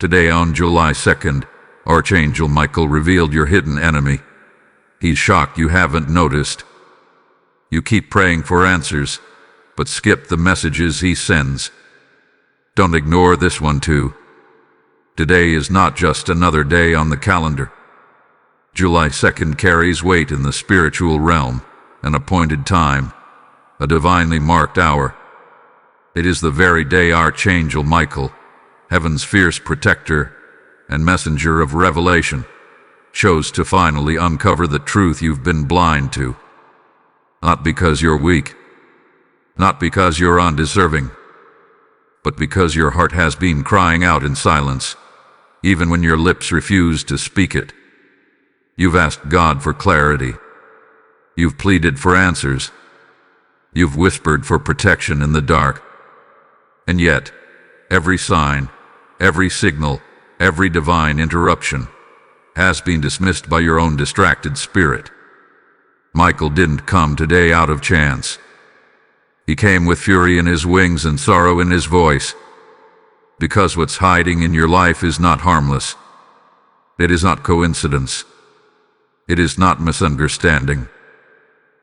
Today on July 2nd, Archangel Michael revealed your hidden enemy. He's shocked you haven't noticed. You keep praying for answers, but skip the messages he sends. Don't ignore this one too. Today is not just another day on the calendar. July 2nd carries weight in the spiritual realm, an appointed time, a divinely marked hour. It is the very day Archangel Michael, heaven's fierce protector and messenger of revelation, chose to finally uncover the truth you've been blind to. Not because you're weak, not because you're undeserving, but because your heart has been crying out in silence, even when your lips refuse to speak it. You've asked God for clarity. You've pleaded for answers. You've whispered for protection in the dark. And yet, every sign, every signal, every divine interruption has been dismissed by your own distracted spirit. Michael didn't come today out of chance. He came with fury in his wings and sorrow in his voice, because what's hiding in your life is not harmless. It is not coincidence. It is not misunderstanding.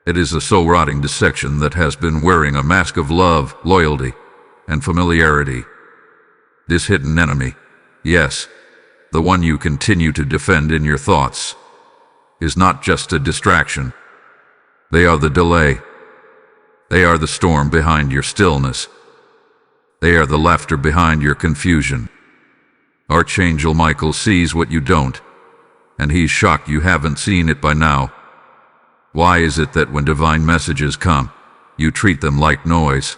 It is a soul-rotting dissection that has been wearing a mask of love, loyalty, and familiarity. This hidden enemy, yes, the one you continue to defend in your thoughts, is not just a distraction. They are the delay. They are the storm behind your stillness. They are the laughter behind your confusion. Archangel Michael sees what you don't, and he's shocked you haven't seen it by now. Why is it that when divine messages come, you treat them like noise?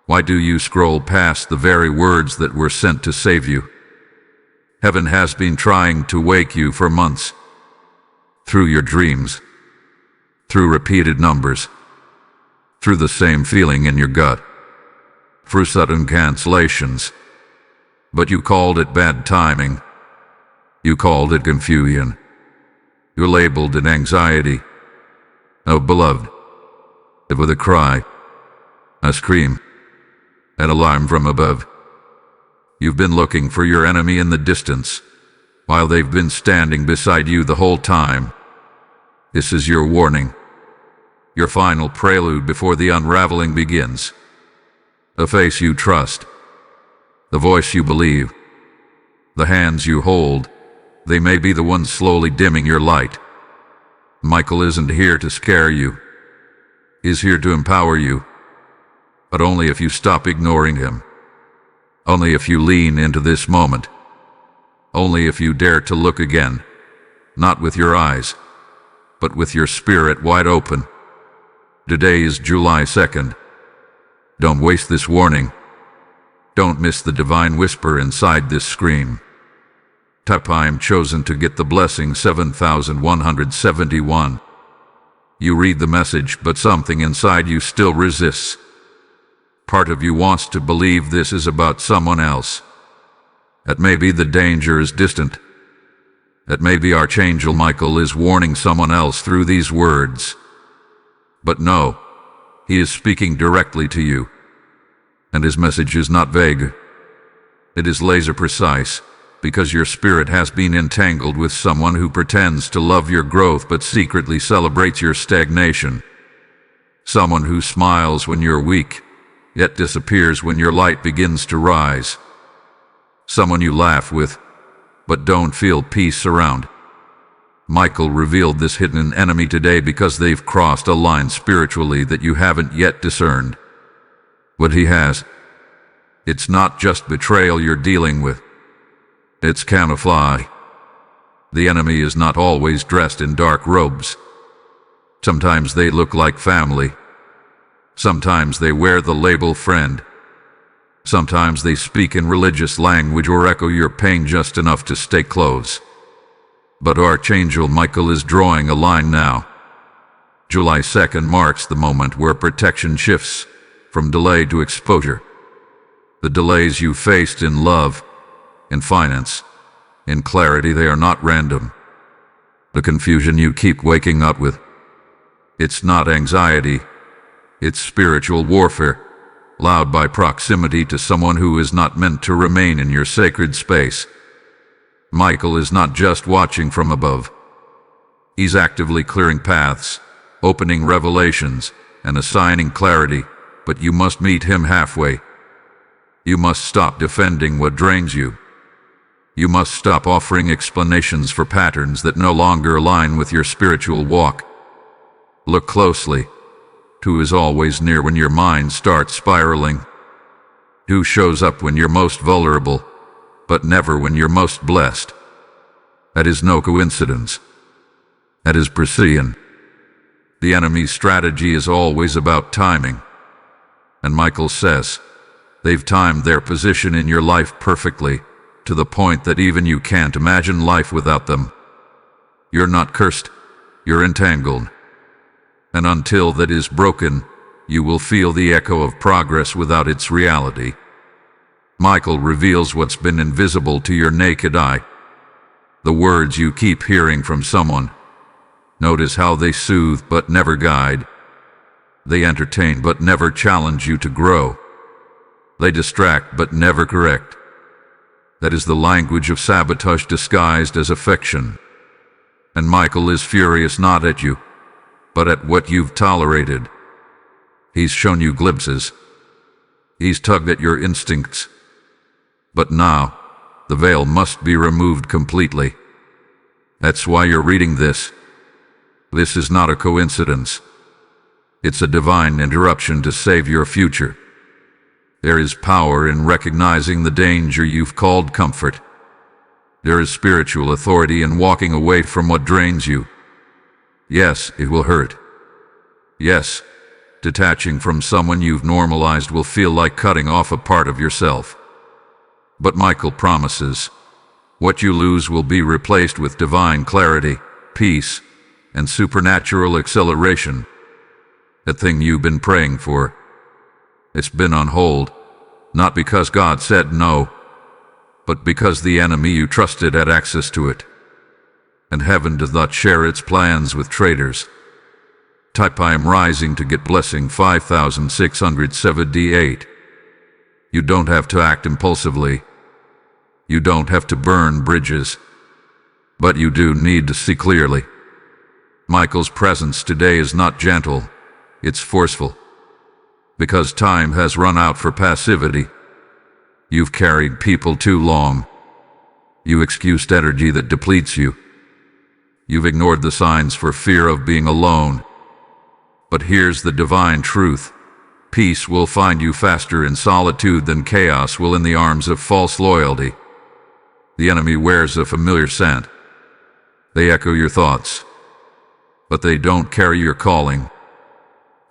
Why do you scroll past the very words that were sent to save you? Heaven has been trying to wake you for months. Through your dreams. Through repeated numbers. Through the same feeling in your gut. Through sudden cancellations. But you called it bad timing. You called it confusion. You labeled it anxiety. Oh, beloved. With a cry. A scream. An alarm from above. You've been looking for your enemy in the distance, while they've been standing beside you the whole time. This is your warning. Your final prelude before the unraveling begins. The face you trust. The voice you believe. The hands you hold. They may be the ones slowly dimming your light. Michael isn't here to scare you. He's here to empower you. But only if you stop ignoring him. Only if you lean into this moment. Only if you dare to look again. Not with your eyes, but with your spirit wide open. Today is July 2nd. Don't waste this warning. Don't miss the divine whisper inside this scream. Type I'm chosen to get the blessing 7171. You read the message, but something inside you still resists. Part of you wants to believe this is about someone else. That maybe the danger is distant. That maybe Archangel Michael is warning someone else through these words. But no, he is speaking directly to you. And his message is not vague. It is laser precise, because your spirit has been entangled with someone who pretends to love your growth but secretly celebrates your stagnation. Someone who smiles when you're weak, yet disappears when your light begins to rise. Someone you laugh with, but don't feel peace around. Michael revealed this hidden enemy today because they've crossed a line spiritually that you haven't yet discerned. What he has, it's not just betrayal you're dealing with. It's camouflage. The enemy is not always dressed in dark robes. Sometimes they look like family. Sometimes they wear the label friend. Sometimes they speak in religious language or echo your pain just enough to stay close. But Archangel Michael is drawing a line now. July 2nd marks the moment where protection shifts from delay to exposure. The delays you faced in love, in finance, in clarity, they are not random. The confusion you keep waking up with, it's not anxiety. It's spiritual warfare, loud by proximity to someone who is not meant to remain in your sacred space. Michael is not just watching from above. He's actively clearing paths, opening revelations, and assigning clarity, but you must meet him halfway. You must stop defending what drains you. You must stop offering explanations for patterns that no longer align with your spiritual walk. Look closely. Who is always near when your mind starts spiraling? Who shows up when you're most vulnerable, but never when you're most blessed? That is no coincidence. That is precision. The enemy's strategy is always about timing. And Michael says, they've timed their position in your life perfectly, to the point that even you can't imagine life without them. You're not cursed, you're entangled. And until that is broken, you will feel the echo of progress without its reality. Michael reveals what's been invisible to your naked eye. The words you keep hearing from someone. Notice how they soothe but never guide. They entertain but never challenge you to grow. They distract but never correct. That is the language of sabotage disguised as affection. And Michael is furious not at you, but at what you've tolerated. He's shown you glimpses. He's tugged at your instincts. But now, the veil must be removed completely. That's why you're reading this. This is not a coincidence. It's a divine interruption to save your future. There is power in recognizing the danger you've called comfort. There is spiritual authority in walking away from what drains you. Yes, it will hurt. Yes, detaching from someone you've normalized will feel like cutting off a part of yourself. But Michael promises, what you lose will be replaced with divine clarity, peace, and supernatural acceleration. That thing you've been praying for. It's been on hold, not because God said no, but because the enemy you trusted had access to it. And heaven does not share its plans with traitors. Type I am rising to get blessing 5678. You don't have to act impulsively. You don't have to burn bridges. But you do need to see clearly. Michael's presence today is not gentle, it's forceful. Because time has run out for passivity. You've carried people too long. You excused energy that depletes you. You've ignored the signs for fear of being alone. But here's the divine truth. Peace will find you faster in solitude than chaos will in the arms of false loyalty. The enemy wears a familiar scent. They echo your thoughts. But they don't carry your calling.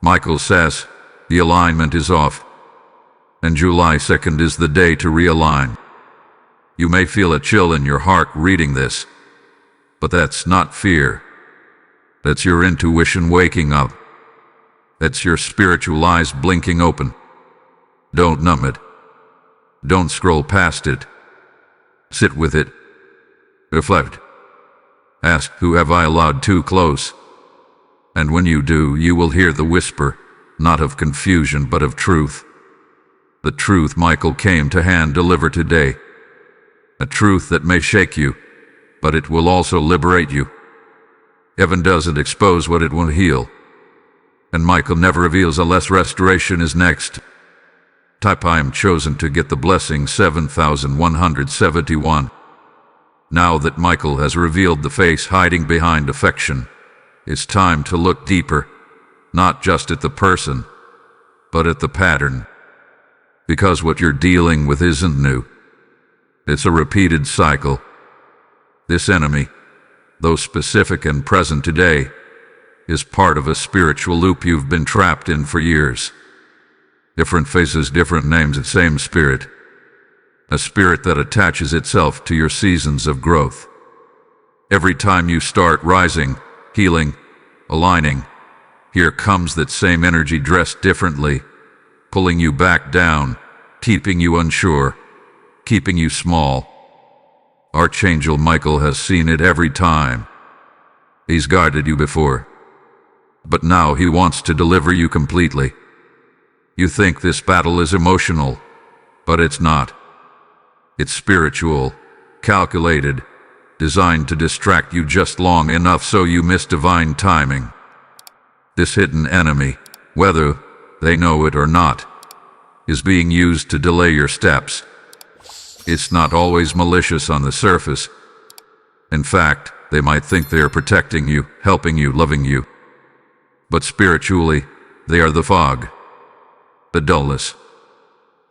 Michael says, the alignment is off. And July 2nd is the day to realign. You may feel a chill in your heart reading this. But that's not fear. That's your intuition waking up. That's your spiritual eyes blinking open. Don't numb it. Don't scroll past it. Sit with it. Reflect. Ask, who have I allowed too close? And when you do, you will hear the whisper, not of confusion but of truth. The truth Michael came to hand deliver today. A truth that may shake you, but it will also liberate you. Heaven doesn't expose what it won't heal. And Michael never reveals unless restoration is next. Type I am chosen to get the blessing 7171. Now that Michael has revealed the face hiding behind affection, it's time to look deeper, not just at the person, but at the pattern. Because what you're dealing with isn't new. It's a repeated cycle. This enemy, though specific and present today, is part of a spiritual loop you've been trapped in for years. Different faces, different names, the same spirit. A spirit that attaches itself to your seasons of growth. Every time you start rising, healing, aligning, here comes that same energy dressed differently, pulling you back down, keeping you unsure, keeping you small. Archangel Michael has seen it every time. He's guided you before. But now he wants to deliver you completely. You think this battle is emotional, but it's not. It's spiritual, calculated, designed to distract you just long enough so you miss divine timing. This hidden enemy, whether they know it or not, is being used to delay your steps. It's not always malicious on the surface. In fact, they might think they are protecting you, helping you, loving you. But spiritually, they are the fog, the dullness,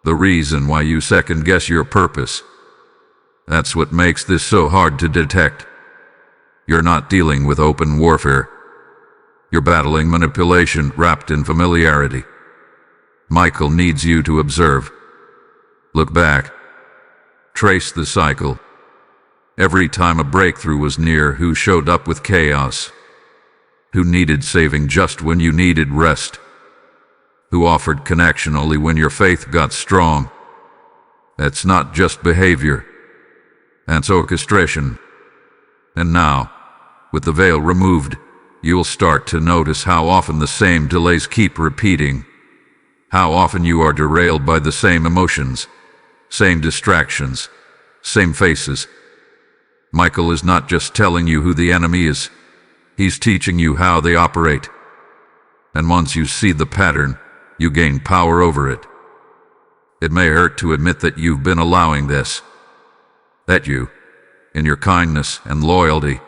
the reason why you second-guess your purpose. That's what makes this so hard to detect. You're not dealing with open warfare. You're battling manipulation wrapped in familiarity. Michael needs you to observe. Look back. Trace the cycle. Every time a breakthrough was near, who showed up with chaos? Who needed saving just when you needed rest? Who offered connection only when your faith got strong? That's not just behavior. That's orchestration. And now, with the veil removed, you'll start to notice how often the same delays keep repeating. How often you are derailed by the same emotions, same distractions, same faces. Michael is not just telling you who the enemy is. He's teaching you how they operate. And once you see the pattern, you gain power over it. It may hurt to admit that you've been allowing this. That you, in your kindness and loyalty,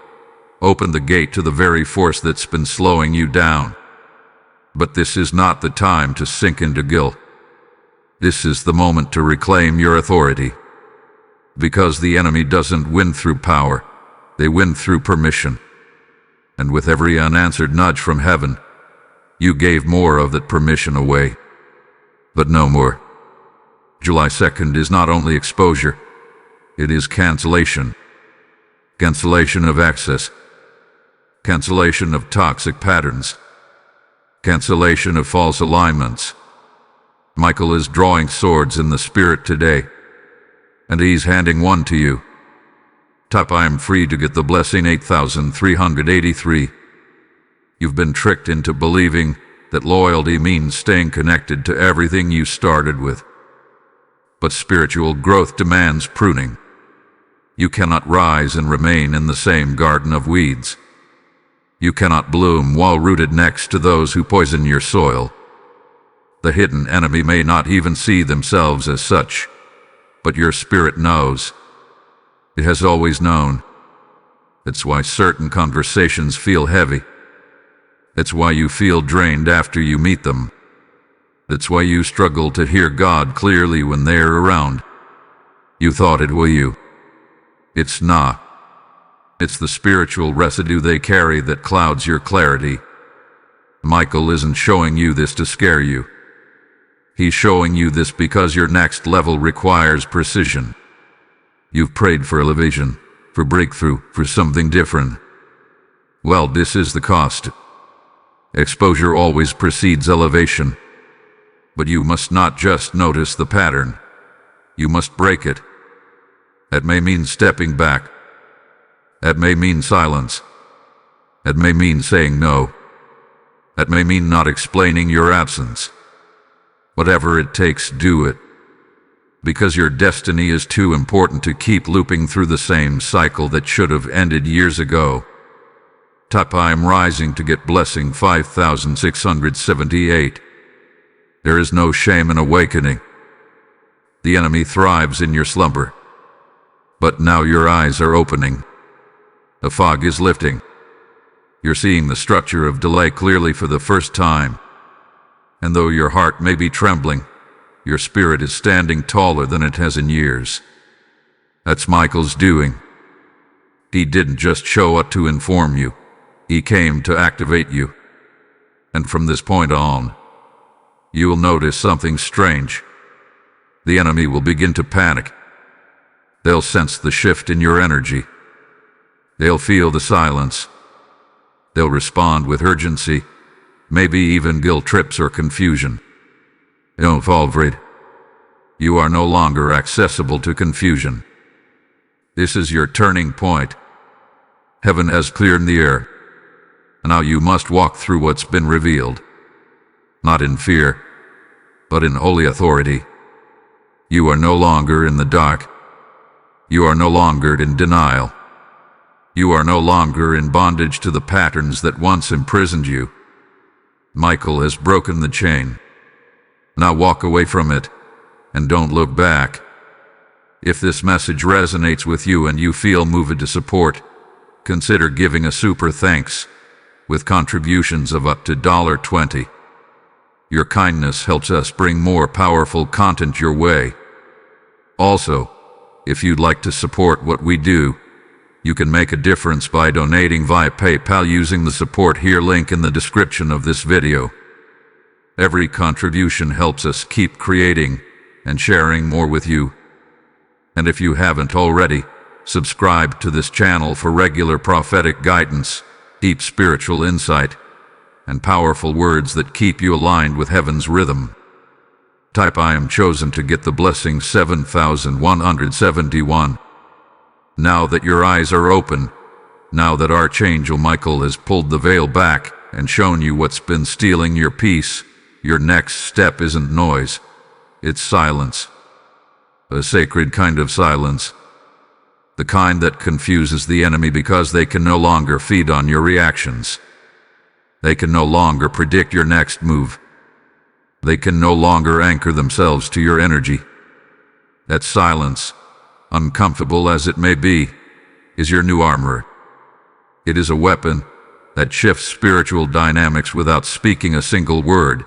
opened the gate to the very force that's been slowing you down. But this is not the time to sink into guilt. This is the moment to reclaim your authority. Because the enemy doesn't win through power, they win through permission. And with every unanswered nudge from heaven, you gave more of that permission away. But no more. July 2nd is not only exposure, it is cancellation. Cancellation of access. Cancellation of toxic patterns. Cancellation of false alignments. Michael is drawing swords in the spirit today, and he's handing one to you. Type I am free to get the blessing 8383. You've been tricked into believing that loyalty means staying connected to everything you started with. But spiritual growth demands pruning. You cannot rise and remain in the same garden of weeds. You cannot bloom while rooted next to those who poison your soil. The hidden enemy may not even see themselves as such, but your spirit knows. It has always known. It's why certain conversations feel heavy. It's why you feel drained after you meet them. It's why you struggle to hear God clearly when they're around. You thought it was you. It's not. It's the spiritual residue they carry that clouds your clarity. Michael isn't showing you this to scare you. He's showing you this because your next level requires precision. You've prayed for elevation, for breakthrough, for something different. Well, this is the cost. Exposure always precedes elevation. But you must not just notice the pattern. You must break it. That may mean stepping back. That may mean silence. That may mean saying no. That may mean not explaining your absence. Whatever it takes, do it. Because your destiny is too important to keep looping through the same cycle that should have ended years ago. Type I am rising to get blessing 5678. There is no shame in awakening. The enemy thrives in your slumber. But now your eyes are opening. The fog is lifting. You're seeing the structure of delay clearly for the first time. And though your heart may be trembling, your spirit is standing taller than it has in years. That's Michael's doing. He didn't just show up to inform you. He came to activate you. And from this point on, you will notice something strange. The enemy will begin to panic. They'll sense the shift in your energy. They'll feel the silence. They'll respond with urgency, maybe even guilt trips or confusion. Don't fall for it. You are no longer accessible to confusion. This is your turning point. Heaven has cleared the air. Now you must walk through what's been revealed. Not in fear, but in holy authority. You are no longer in the dark. You are no longer in denial. You are no longer in bondage to the patterns that once imprisoned you. Michael has broken the chain. Now walk away from it, and don't look back. If this message resonates with you and you feel moved to support, consider giving a super thanks with contributions of up to $20. Your kindness helps us bring more powerful content your way. Also, if you'd like to support what we do, you can make a difference by donating via PayPal using the support here link in the description of this video. Every contribution helps us keep creating and sharing more with you. And if you haven't already, subscribe to this channel for regular prophetic guidance, deep spiritual insight, and powerful words that keep you aligned with heaven's rhythm. Type I am chosen to get the blessing 7171. Now that your eyes are open, now that Archangel Michael has pulled the veil back and shown you what's been stealing your peace, your next step isn't noise, it's silence. A sacred kind of silence. The kind that confuses the enemy because they can no longer feed on your reactions. They can no longer predict your next move. They can no longer anchor themselves to your energy. That silence, uncomfortable as it may be, is your new armor. It is a weapon that shifts spiritual dynamics without speaking a single word.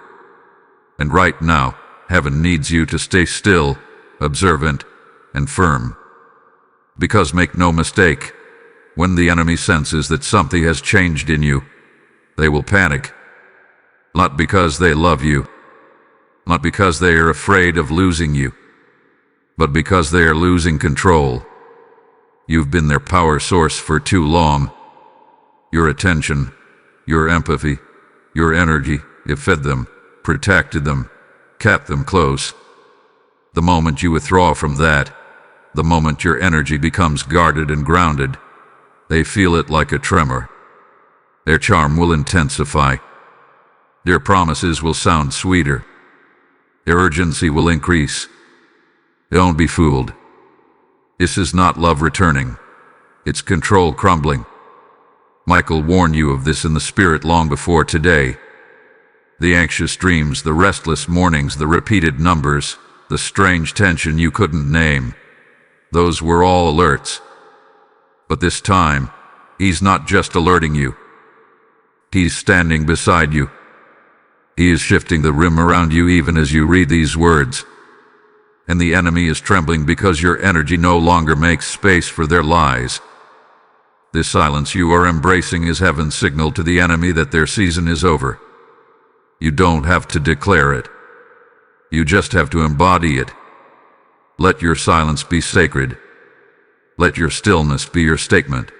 And right now, heaven needs you to stay still, observant, and firm. Because make no mistake, when the enemy senses that something has changed in you, they will panic. Not because they love you, not because they are afraid of losing you, but because they are losing control. You've been their power source for too long. Your attention, your empathy, your energy, it fed them, protected them, kept them close. The moment you withdraw from that, the moment your energy becomes guarded and grounded, they feel it like a tremor. Their charm will intensify. Their promises will sound sweeter. Their urgency will increase. Don't be fooled. This is not love returning. It's control crumbling. Michael warned you of this in the spirit long before today. The anxious dreams, the restless mornings, the repeated numbers, the strange tension you couldn't name. Those were all alerts. But this time, he's not just alerting you. He's standing beside you. He is shifting the rim around you even as you read these words. And the enemy is trembling because your energy no longer makes space for their lies. This silence you are embracing is heaven's signal to the enemy that their season is over. You don't have to declare it. You just have to embody it. Let your silence be sacred. Let your stillness be your statement.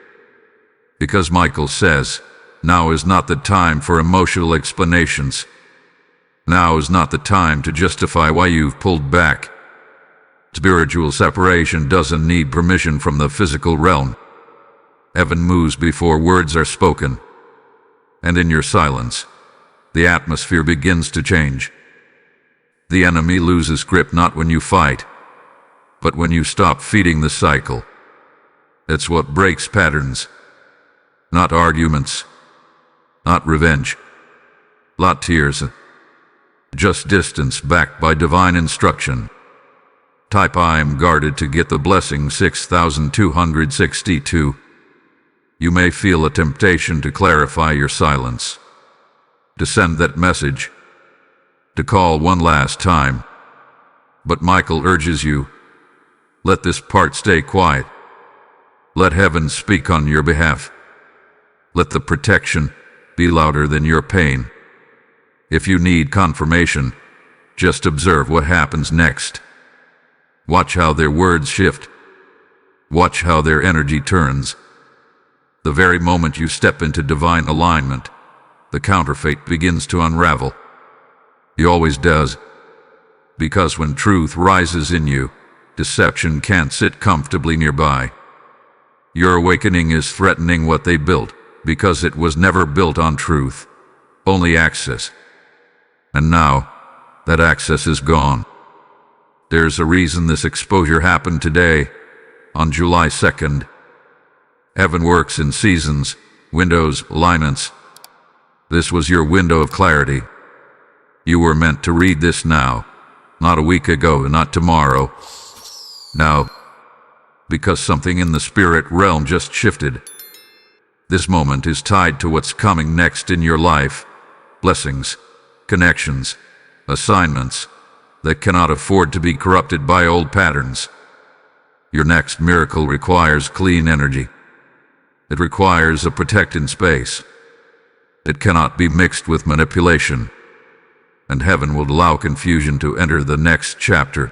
Because Michael says, now is not the time for emotional explanations. Now is not the time to justify why you've pulled back. Spiritual separation doesn't need permission from the physical realm. Heaven moves before words are spoken. And in your silence, the atmosphere begins to change. The enemy loses grip not when you fight, but when you stop feeding the cycle. It's what breaks patterns. Not arguments. Not revenge. Not tears. Just distance backed by divine instruction. Type I am guarded to get the blessing 6262. You may feel a temptation to clarify your silence, to send that message, to call one last time. But Michael urges you, let this part stay quiet. Let heaven speak on your behalf. Let the protection be louder than your pain. If you need confirmation, just observe what happens next. Watch how their words shift. Watch how their energy turns. The very moment you step into divine alignment, the counterfeit begins to unravel. He always does. Because when truth rises in you, deception can't sit comfortably nearby. Your awakening is threatening what they built, because it was never built on truth, only access. And now, that access is gone. There's a reason this exposure happened today, on July 2nd. Heaven works in seasons, windows, alignments. This was your window of clarity. You were meant to read this now, not a week ago, not tomorrow. Now, because something in the spirit realm just shifted. This moment is tied to what's coming next in your life. Blessings, connections, assignments that cannot afford to be corrupted by old patterns. Your next miracle requires clean energy. It requires a protected space. It cannot be mixed with manipulation. And heaven will allow confusion to enter the next chapter.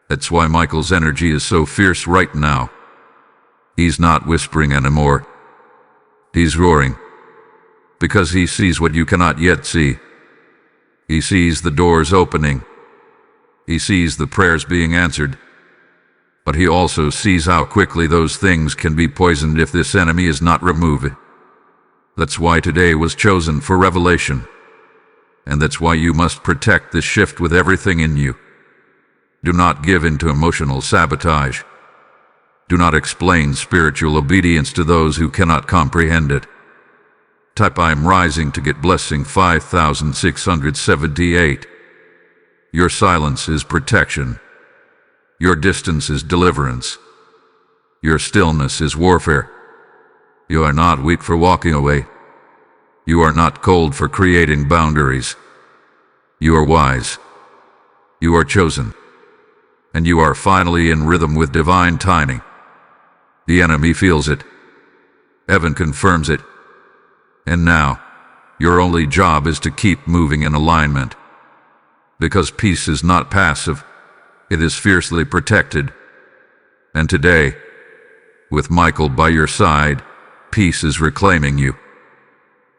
That's why Michael's energy is so fierce right now. He's not whispering anymore. He's roaring. Because he sees what you cannot yet see. He sees the doors opening. He sees the prayers being answered. But he also sees how quickly those things can be poisoned if this enemy is not removed. That's why today was chosen for revelation. And that's why you must protect this shift with everything in you. Do not give in to emotional sabotage. Do not explain spiritual obedience to those who cannot comprehend it. Type I am rising to get blessing 5678. Your silence is protection. Your distance is deliverance. Your stillness is warfare. You are not weak for walking away. You are not cold for creating boundaries. You are wise. You are chosen. And you are finally in rhythm with divine timing. The enemy feels it. Heaven confirms it. And now, your only job is to keep moving in alignment. Because peace is not passive. It is fiercely protected. And today, with Michael by your side, peace is reclaiming you.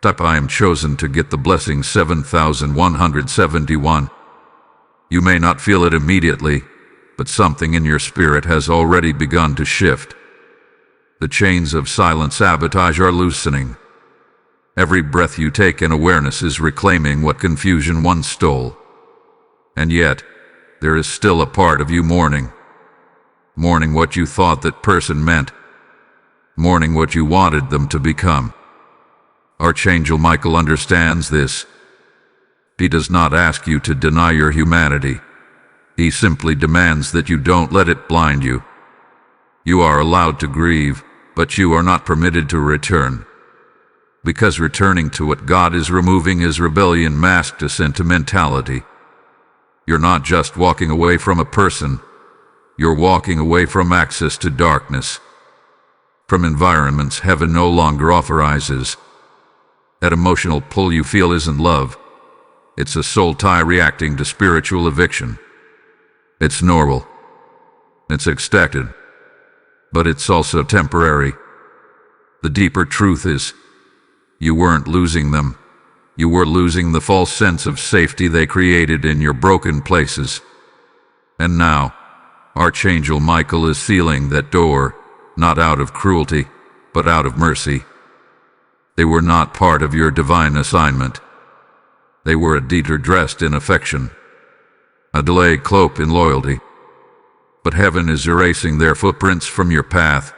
Type I am chosen to get the blessing 7171. You may not feel it immediately, but something in your spirit has already begun to shift. The chains of silent sabotage are loosening. Every breath you take in awareness is reclaiming what confusion once stole. And yet, there is still a part of you mourning. Mourning what you thought that person meant. Mourning what you wanted them to become. Archangel Michael understands this. He does not ask you to deny your humanity. He simply demands that you don't let it blind you. You are allowed to grieve, but you are not permitted to return. Because returning to what God is removing is rebellion masked as sentimentality. You're not just walking away from a person. You're walking away from access to darkness. From environments heaven no longer authorizes. That emotional pull you feel isn't love. It's a soul tie reacting to spiritual eviction. It's normal. It's expected. But it's also temporary. The deeper truth is, you weren't losing them. You were losing the false sense of safety they created in your broken places. And now, Archangel Michael is sealing that door, not out of cruelty, but out of mercy. They were not part of your divine assignment. They were a deeder dressed in affection, a delay cloaked in loyalty. But heaven is erasing their footprints from your path.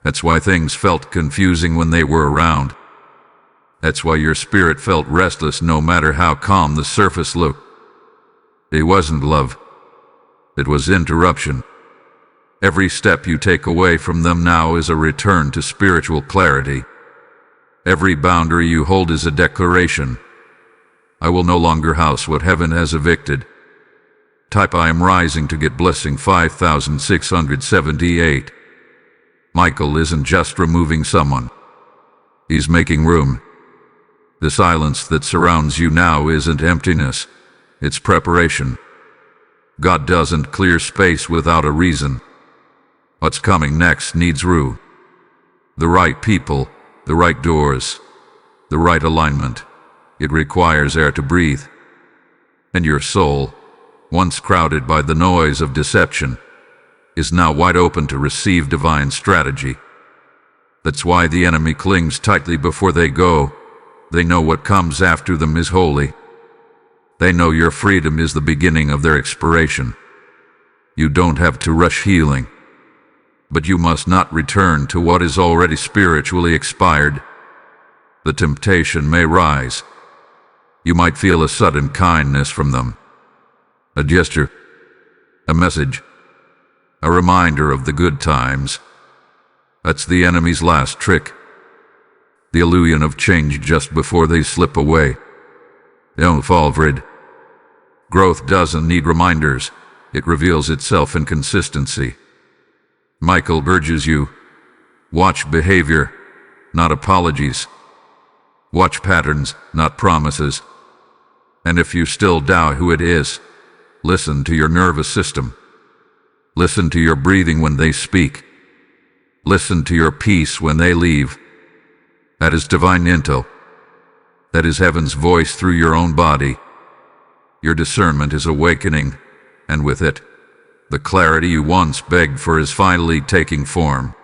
That's why things felt confusing when they were around. That's why your spirit felt restless no matter how calm the surface looked. It wasn't love. It was interruption. Every step you take away from them now is a return to spiritual clarity. Every boundary you hold is a declaration. I will no longer house what heaven has evicted. Type I am rising to get blessing 5678. Michael isn't just removing someone. He's making room. The silence that surrounds you now isn't emptiness. It's preparation. God doesn't clear space without a reason. What's coming next needs room. The right people, the right doors, the right alignment. It requires air to breathe. And your soul, once crowded by the noise of deception, is now wide open to receive divine strategy. That's why the enemy clings tightly before they go. They know what comes after them is holy. They know your freedom is the beginning of their expiration. You don't have to rush healing, but you must not return to what is already spiritually expired. The temptation may rise. You might feel a sudden kindness from them, a gesture, a message, a reminder of the good times. That's the enemy's last trick, the illusion of change just before they slip away. Don't fall for it. Growth doesn't need reminders. It reveals itself in consistency. Michael urges you, watch behavior, not apologies. Watch patterns, not promises. And if you still doubt who it is, listen to your nervous system. Listen to your breathing when they speak. Listen to your peace when they leave. That is divine intel. That is heaven's voice through your own body. Your discernment is awakening, and with it, the clarity you once begged for is finally taking form.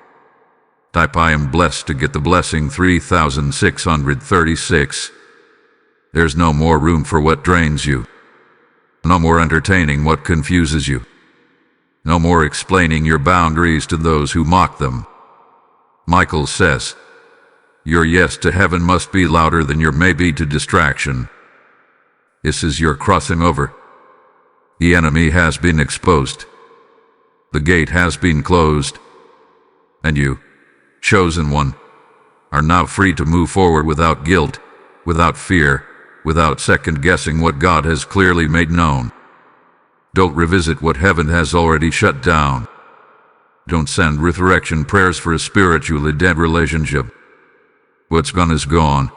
Type I am blessed to get the blessing 3636. There's no more room for what drains you. No more entertaining what confuses you. No more explaining your boundaries to those who mock them. Michael says, your yes to heaven must be louder than your maybe to distraction. This is your crossing over. The enemy has been exposed. The gate has been closed. And you, chosen one, are now free to move forward without guilt, without fear, without second-guessing what God has clearly made known. Don't revisit what heaven has already shut down. Don't send resurrection prayers for a spiritually dead relationship. What's gone is gone,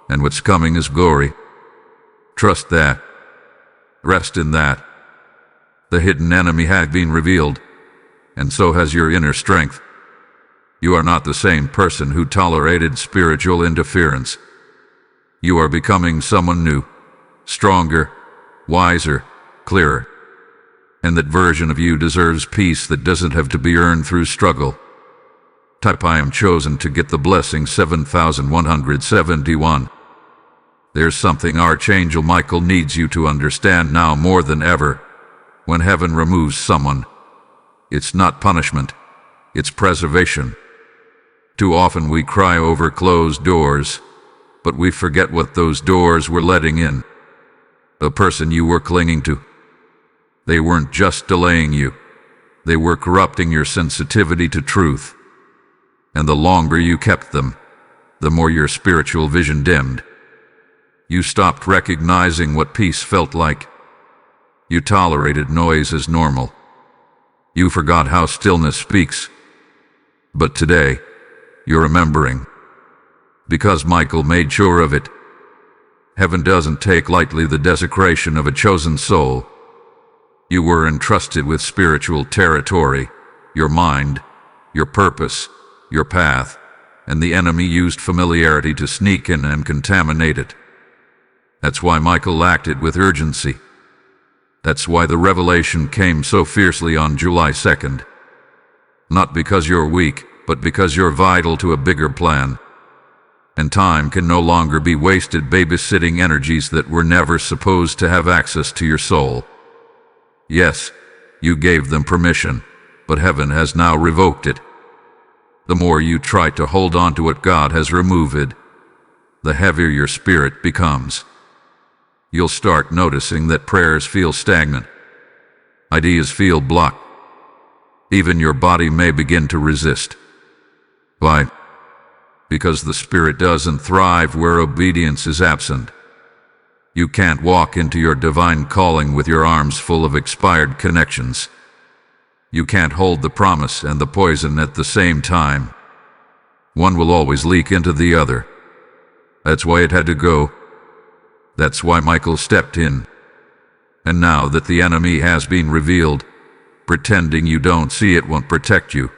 and what's coming is glory. Trust that. Rest in that. The hidden enemy has been revealed, and so has your inner strength. You are not the same person who tolerated spiritual interference. You are becoming someone new, stronger, wiser, clearer. And that version of you deserves peace that doesn't have to be earned through struggle. Type I am chosen to get the blessing 7171. There's something Archangel Michael needs you to understand now more than ever. When heaven removes someone, it's not punishment, it's preservation. Too often we cry over closed doors, but we forget what those doors were letting in. The person you were clinging to. They weren't just delaying you, they were corrupting your sensitivity to truth. And the longer you kept them, the more your spiritual vision dimmed. You stopped recognizing what peace felt like. You tolerated noise as normal. You forgot how stillness speaks. But today, you're remembering. Because Michael made sure of it. Heaven doesn't take lightly the desecration of a chosen soul. You were entrusted with spiritual territory, your mind, your purpose, your path, and the enemy used familiarity to sneak in and contaminate it. That's why Michael acted with urgency. That's why the revelation came so fiercely on July 2nd. Not because you're weak, but because you're vital to a bigger plan. And time can no longer be wasted babysitting energies that were never supposed to have access to your soul. Yes, you gave them permission, but heaven has now revoked it. The more you try to hold on to what God has removed, the heavier your spirit becomes. You'll start noticing that prayers feel stagnant. Ideas feel blocked. Even your body may begin to resist. Why? Because the spirit doesn't thrive where obedience is absent. You can't walk into your divine calling with your arms full of expired connections. You can't hold the promise and the poison at the same time. One will always leak into the other. That's why it had to go. That's why Michael stepped in. And now that the enemy has been revealed, pretending you don't see it won't protect you.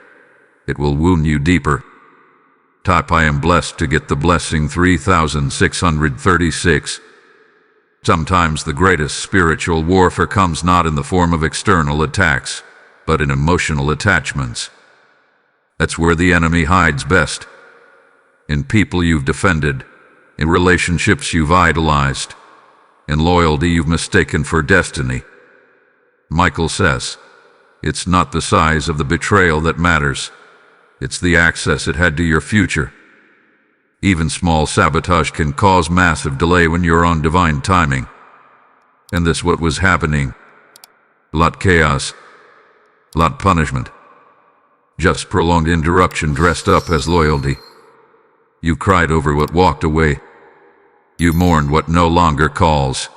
It will wound you deeper. Type I am blessed to get the blessing 3636. Sometimes the greatest spiritual warfare comes not in the form of external attacks, but in emotional attachments. That's where the enemy hides best. In people you've defended, in relationships you've idolized, and loyalty you've mistaken for destiny. Michael says, it's not the size of the betrayal that matters. It's the access it had to your future. Even small sabotage can cause massive delay when you're on divine timing. And this what was happening. Lot chaos. Lot punishment. Just prolonged interruption dressed up as loyalty. You cried over what walked away. You mourned what no longer calls.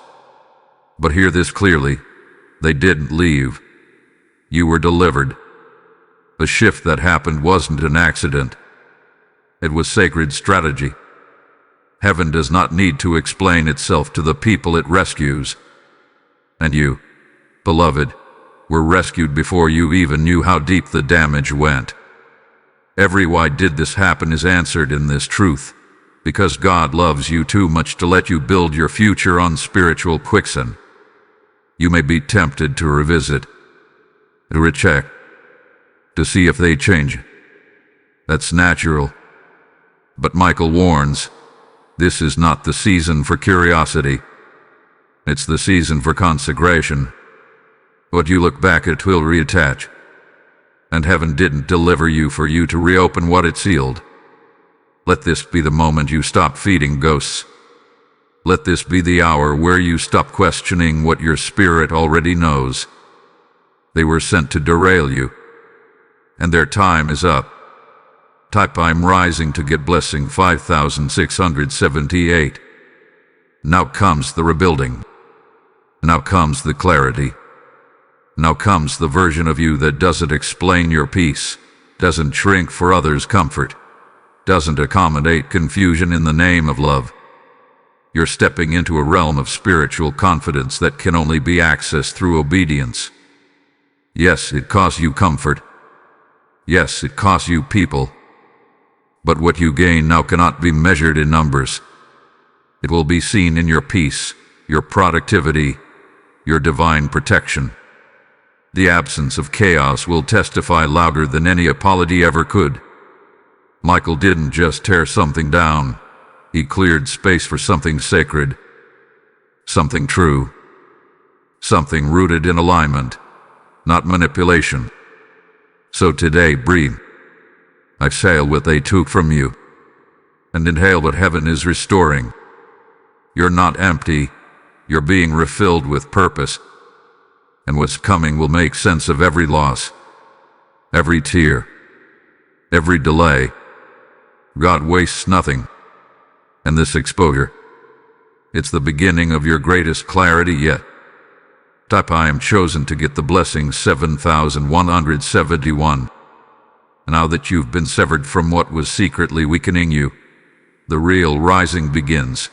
But hear this clearly. They didn't leave. You were delivered. The shift that happened wasn't an accident. It was sacred strategy. Heaven does not need to explain itself to the people it rescues. And you, beloved, were rescued before you even knew how deep the damage went. Every why did this happen is answered in this truth, because God loves you too much to let you build your future on spiritual quicksand. You may be tempted to revisit, to recheck, to see if they change. That's natural. But Michael warns, this is not the season for curiosity. It's the season for consecration. What you look back at will reattach. And heaven didn't deliver you for you to reopen what it sealed. Let this be the moment you stop feeding ghosts. Let this be the hour where you stop questioning what your spirit already knows. They were sent to derail you. And their time is up. Type I'm rising to get blessing 5678. Now comes the rebuilding. Now comes the clarity. Now comes the version of you that doesn't explain your peace, doesn't shrink for others' comfort, doesn't accommodate confusion in the name of love. You're stepping into a realm of spiritual confidence that can only be accessed through obedience. Yes, it costs you comfort. Yes, it costs you people. But what you gain now cannot be measured in numbers. It will be seen in your peace, your productivity, your divine protection. The absence of chaos will testify louder than any apology ever could. Michael didn't just tear something down. He cleared space for something sacred, something true, something rooted in alignment, not manipulation. So today, breathe. Exhale what they took from you, and inhale what heaven is restoring. You're not empty, you're being refilled with purpose, and what's coming will make sense of every loss, every tear, every delay. God wastes nothing, and this exposure, it's the beginning of your greatest clarity yet. Type I am chosen to get the blessing 7171. Now that you've been severed from what was secretly weakening you, the real rising begins.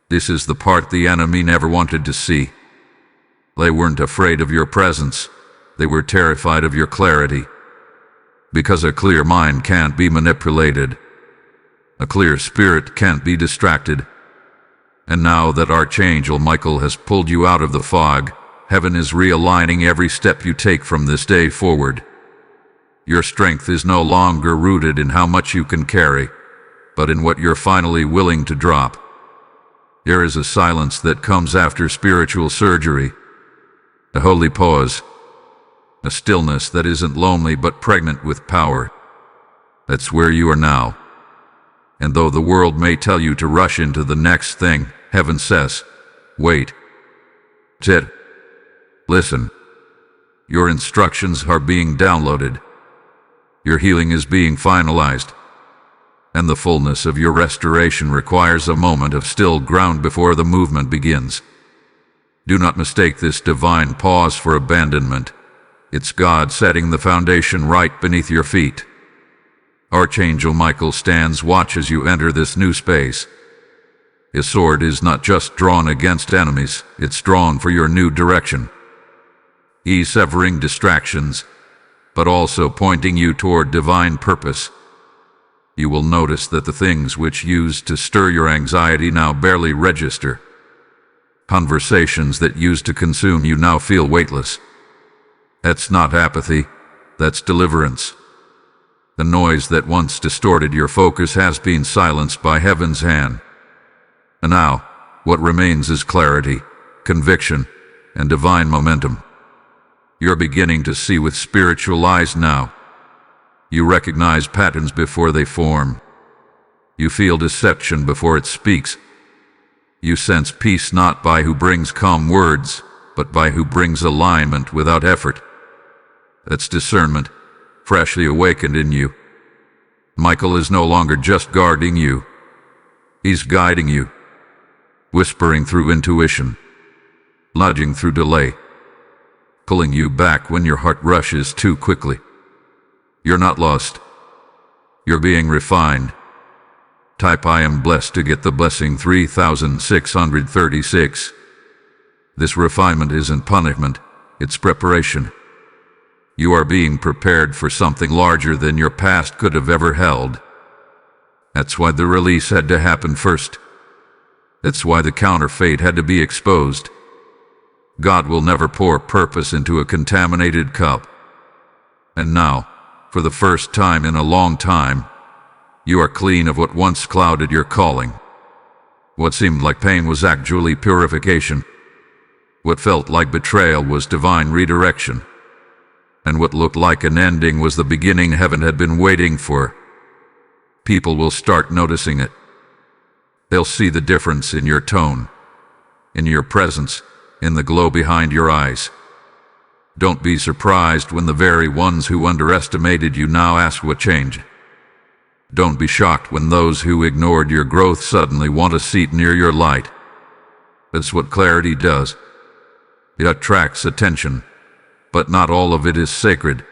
This is the part the enemy never wanted to see. They weren't afraid of your presence. They were terrified of your clarity. Because a clear mind can't be manipulated. A clear spirit can't be distracted. And now that Archangel Michael has pulled you out of the fog, heaven is realigning every step you take from this day forward. Your strength is no longer rooted in how much you can carry, but in what you're finally willing to drop. There is a silence that comes after spiritual surgery, a holy pause, a stillness that isn't lonely but pregnant with power. That's where you are now. And though the world may tell you to rush into the next thing, heaven says, wait. Sit. Listen. Your instructions are being downloaded. Your healing is being finalized, and the fullness of your restoration requires a moment of still ground before the movement begins. Do not mistake this divine pause for abandonment. It's God setting the foundation right beneath your feet. Archangel Michael stands watch as you enter this new space. His sword is not just drawn against enemies, it's drawn for your new direction. He's severing distractions, but also pointing you toward divine purpose. You will notice that the things which used to stir your anxiety now barely register. Conversations that used to consume you now feel weightless. That's not apathy, that's deliverance. The noise that once distorted your focus has been silenced by heaven's hand. And now, what remains is clarity, conviction, and divine momentum. You're beginning to see with spiritual eyes now. You recognize patterns before they form. You feel deception before it speaks. You sense peace not by who brings calm words, but by who brings alignment without effort. That's discernment, freshly awakened in you. Michael is no longer just guarding you. He's guiding you, whispering through intuition, nudging through delay, pulling you back when your heart rushes too quickly. You're not lost. You're being refined. Type I am blessed to get the blessing 3636. This refinement isn't punishment, it's preparation. You are being prepared for something larger than your past could have ever held. That's why the release had to happen first. That's why the counterfeit had to be exposed. God will never pour purpose into a contaminated cup. And now, for the first time in a long time, you are clean of what once clouded your calling. What seemed like pain was actually purification. What felt like betrayal was divine redirection. And what looked like an ending was the beginning heaven had been waiting for. People will start noticing it. They'll see the difference in your tone, in your presence, in the glow behind your eyes. Don't be surprised when the very ones who underestimated you now ask what changed. Don't be shocked when those who ignored your growth suddenly want a seat near your light. That's what clarity does. It attracts attention, but not all of it is sacred.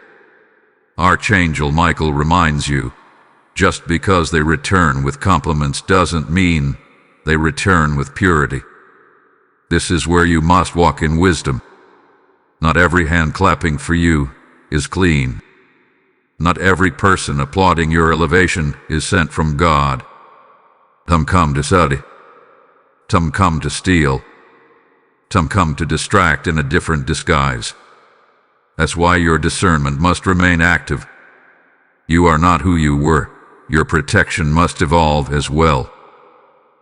Archangel Michael reminds you, just because they return with compliments doesn't mean they return with purity. This is where you must walk in wisdom. Not every hand clapping for you is clean. Not every person applauding your elevation is sent from God. Some come to study. Some come to steal. Some come to distract in a different disguise. That's why your discernment must remain active. You are not who you were. Your protection must evolve as well.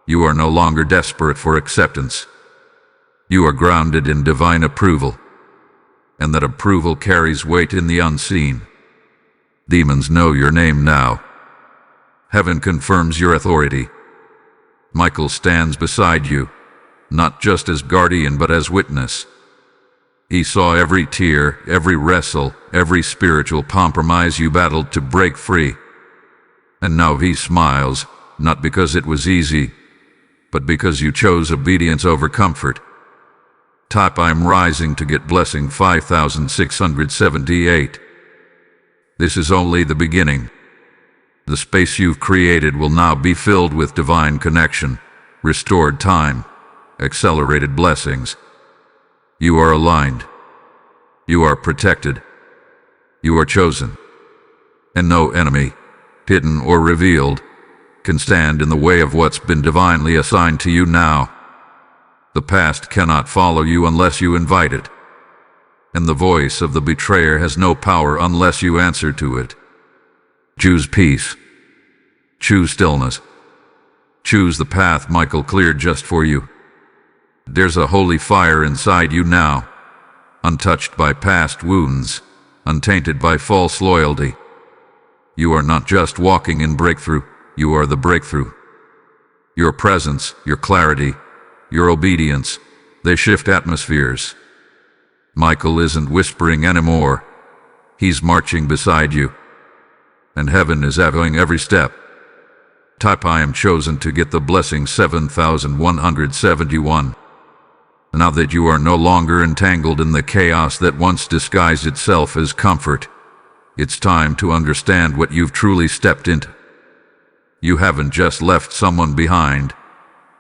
You are no longer desperate for acceptance. You are grounded in divine approval, and that approval carries weight in the unseen. Demons know your name now. Heaven confirms your authority. Michael stands beside you, not just as guardian but as witness. He saw every tear, every wrestle, every spiritual compromise you battled to break free. And now he smiles, not because it was easy, but because you chose obedience over comfort. Type I'm rising to get blessing 5678. This is only the beginning. The space you've created will now be filled with divine connection, restored time, accelerated blessings. You are aligned. You are protected. You are chosen. And no enemy, hidden or revealed, can stand in the way of what's been divinely assigned to you now. The past cannot follow you unless you invite it, and the voice of the betrayer has no power unless you answer to it. Choose peace. Choose stillness. Choose the path Michael cleared just for you. There's a holy fire inside you now, untouched by past wounds, untainted by false loyalty. You are not just walking in breakthrough, you are the breakthrough. Your presence, your clarity, your obedience, they shift atmospheres. Michael isn't whispering anymore. He's marching beside you. And heaven is echoing every step. Type I am chosen to get the blessing 7171. Now that you are no longer entangled in the chaos that once disguised itself as comfort, it's time to understand what you've truly stepped into. You haven't just left someone behind.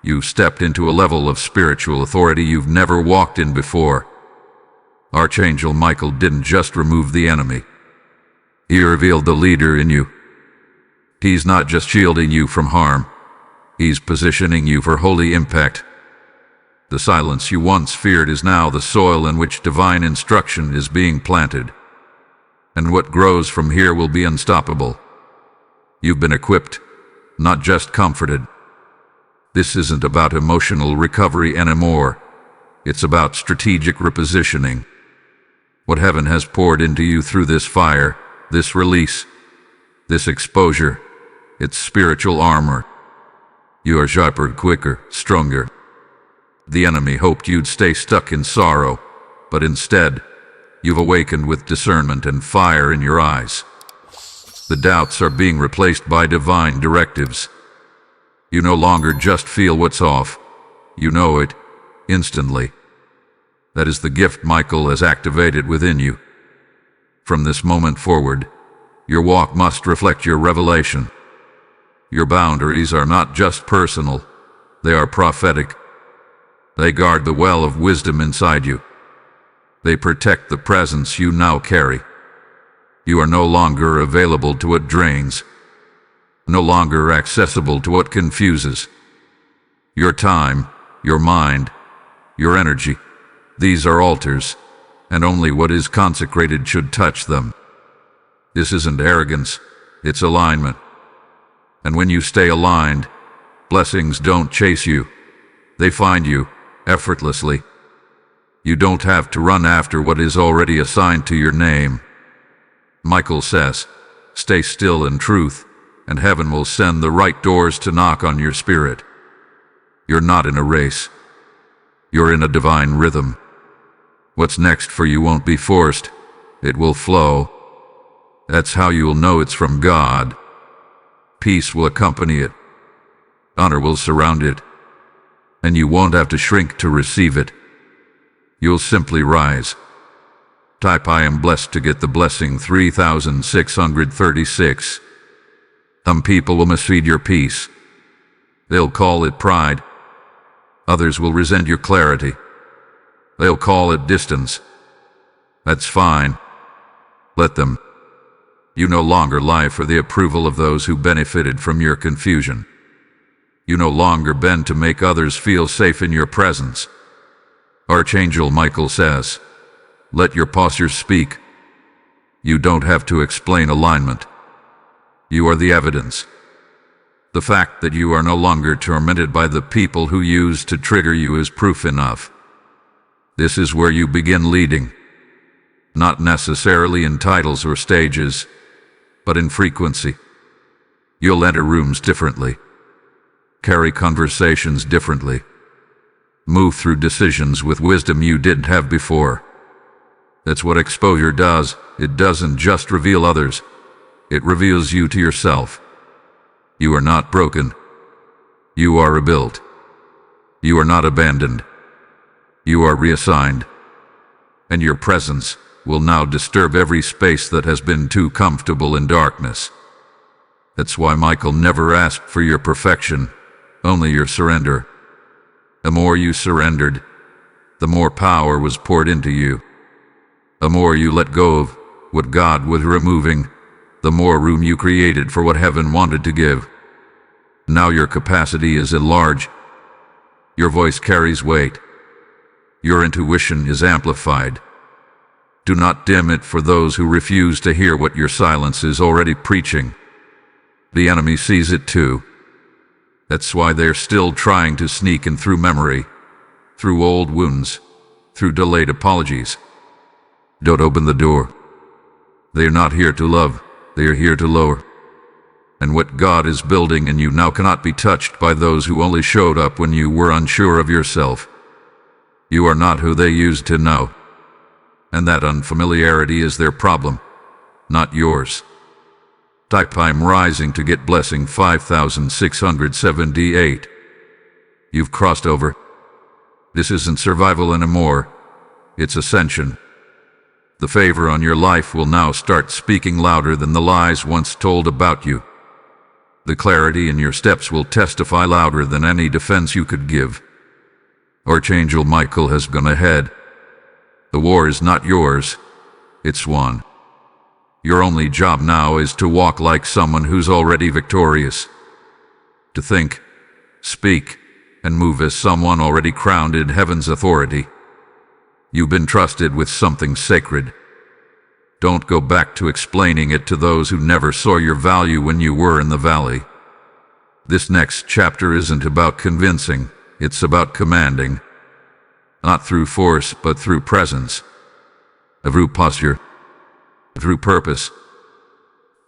You've stepped into a level of spiritual authority you've never walked in before. Archangel Michael didn't just remove the enemy. He revealed the leader in you. He's not just shielding you from harm. He's positioning you for holy impact. The silence you once feared is now the soil in which divine instruction is being planted. And what grows from here will be unstoppable. You've been equipped, not just comforted. This isn't about emotional recovery anymore. It's about strategic repositioning. What heaven has poured into you through this fire, this release, this exposure, it's spiritual armor. You are sharper, quicker, stronger. The enemy hoped you'd stay stuck in sorrow, but instead, you've awakened with discernment and fire in your eyes. The doubts are being replaced by divine directives. You no longer just feel what's off. You know it, instantly. That is the gift Michael has activated within you. From this moment forward, your walk must reflect your revelation. Your boundaries are not just personal, they are prophetic. They guard the well of wisdom inside you. They protect the presence you now carry. You are no longer available to what drains, no longer accessible to what confuses. Your time, your mind, your energy, these are altars, and only what is consecrated should touch them. This isn't arrogance, it's alignment. And when you stay aligned, blessings don't chase you, they find you effortlessly. You don't have to run after what is already assigned to your name. Michael says, stay still in truth, and heaven will send the right doors to knock on your spirit. You're not in a race. You're in a divine rhythm. What's next for you won't be forced. It will flow. That's how you'll know it's from God. Peace will accompany it. Honor will surround it. And you won't have to shrink to receive it. You'll simply rise. Type I am blessed to get the blessing 3636. Some people will misread your peace. They'll call it pride. Others will resent your clarity. They'll call it distance. That's fine. Let them. You no longer lie for the approval of those who benefited from your confusion. You no longer bend to make others feel safe in your presence. Archangel Michael says, let your posture speak. You don't have to explain alignment. You are the evidence. The fact that you are no longer tormented by the people who used to trigger you is proof enough. This is where you begin leading. Not necessarily in titles or stages, but in frequency. You'll enter rooms differently. Carry conversations differently. Move through decisions with wisdom you didn't have before. That's what exposure does. It doesn't just reveal others. It reveals you to yourself. You are not broken. You are rebuilt. You are not abandoned. You are reassigned. And your presence will now disturb every space that has been too comfortable in darkness. That's why Michael never asked for your perfection, only your surrender. The more you surrendered, the more power was poured into you. The more you let go of what God was removing, the more room you created for what heaven wanted to give. Now your capacity is enlarged. Your voice carries weight. Your intuition is amplified. Do not dim it for those who refuse to hear what your silence is already preaching. The enemy sees it too. That's why they're still trying to sneak in through memory, through old wounds, through delayed apologies. Don't open the door. They are not here to love, they are here to lower. And what God is building in you now cannot be touched by those who only showed up when you were unsure of yourself. You are not who they used to know. And that unfamiliarity is their problem, not yours. Type I'm rising to get blessing 5678. You've crossed over. This isn't survival anymore. It's ascension. The favor on your life will now start speaking louder than the lies once told about you. The clarity in your steps will testify louder than any defense you could give. Archangel Michael has gone ahead. The war is not yours, it's won. Your only job now is to walk like someone who's already victorious. To think, speak, and move as someone already crowned in heaven's authority. You've been trusted with something sacred. Don't go back to explaining it to those who never saw your value when you were in the valley. This next chapter isn't about convincing, it's about commanding. Not through force, but through presence. Through posture. Through purpose.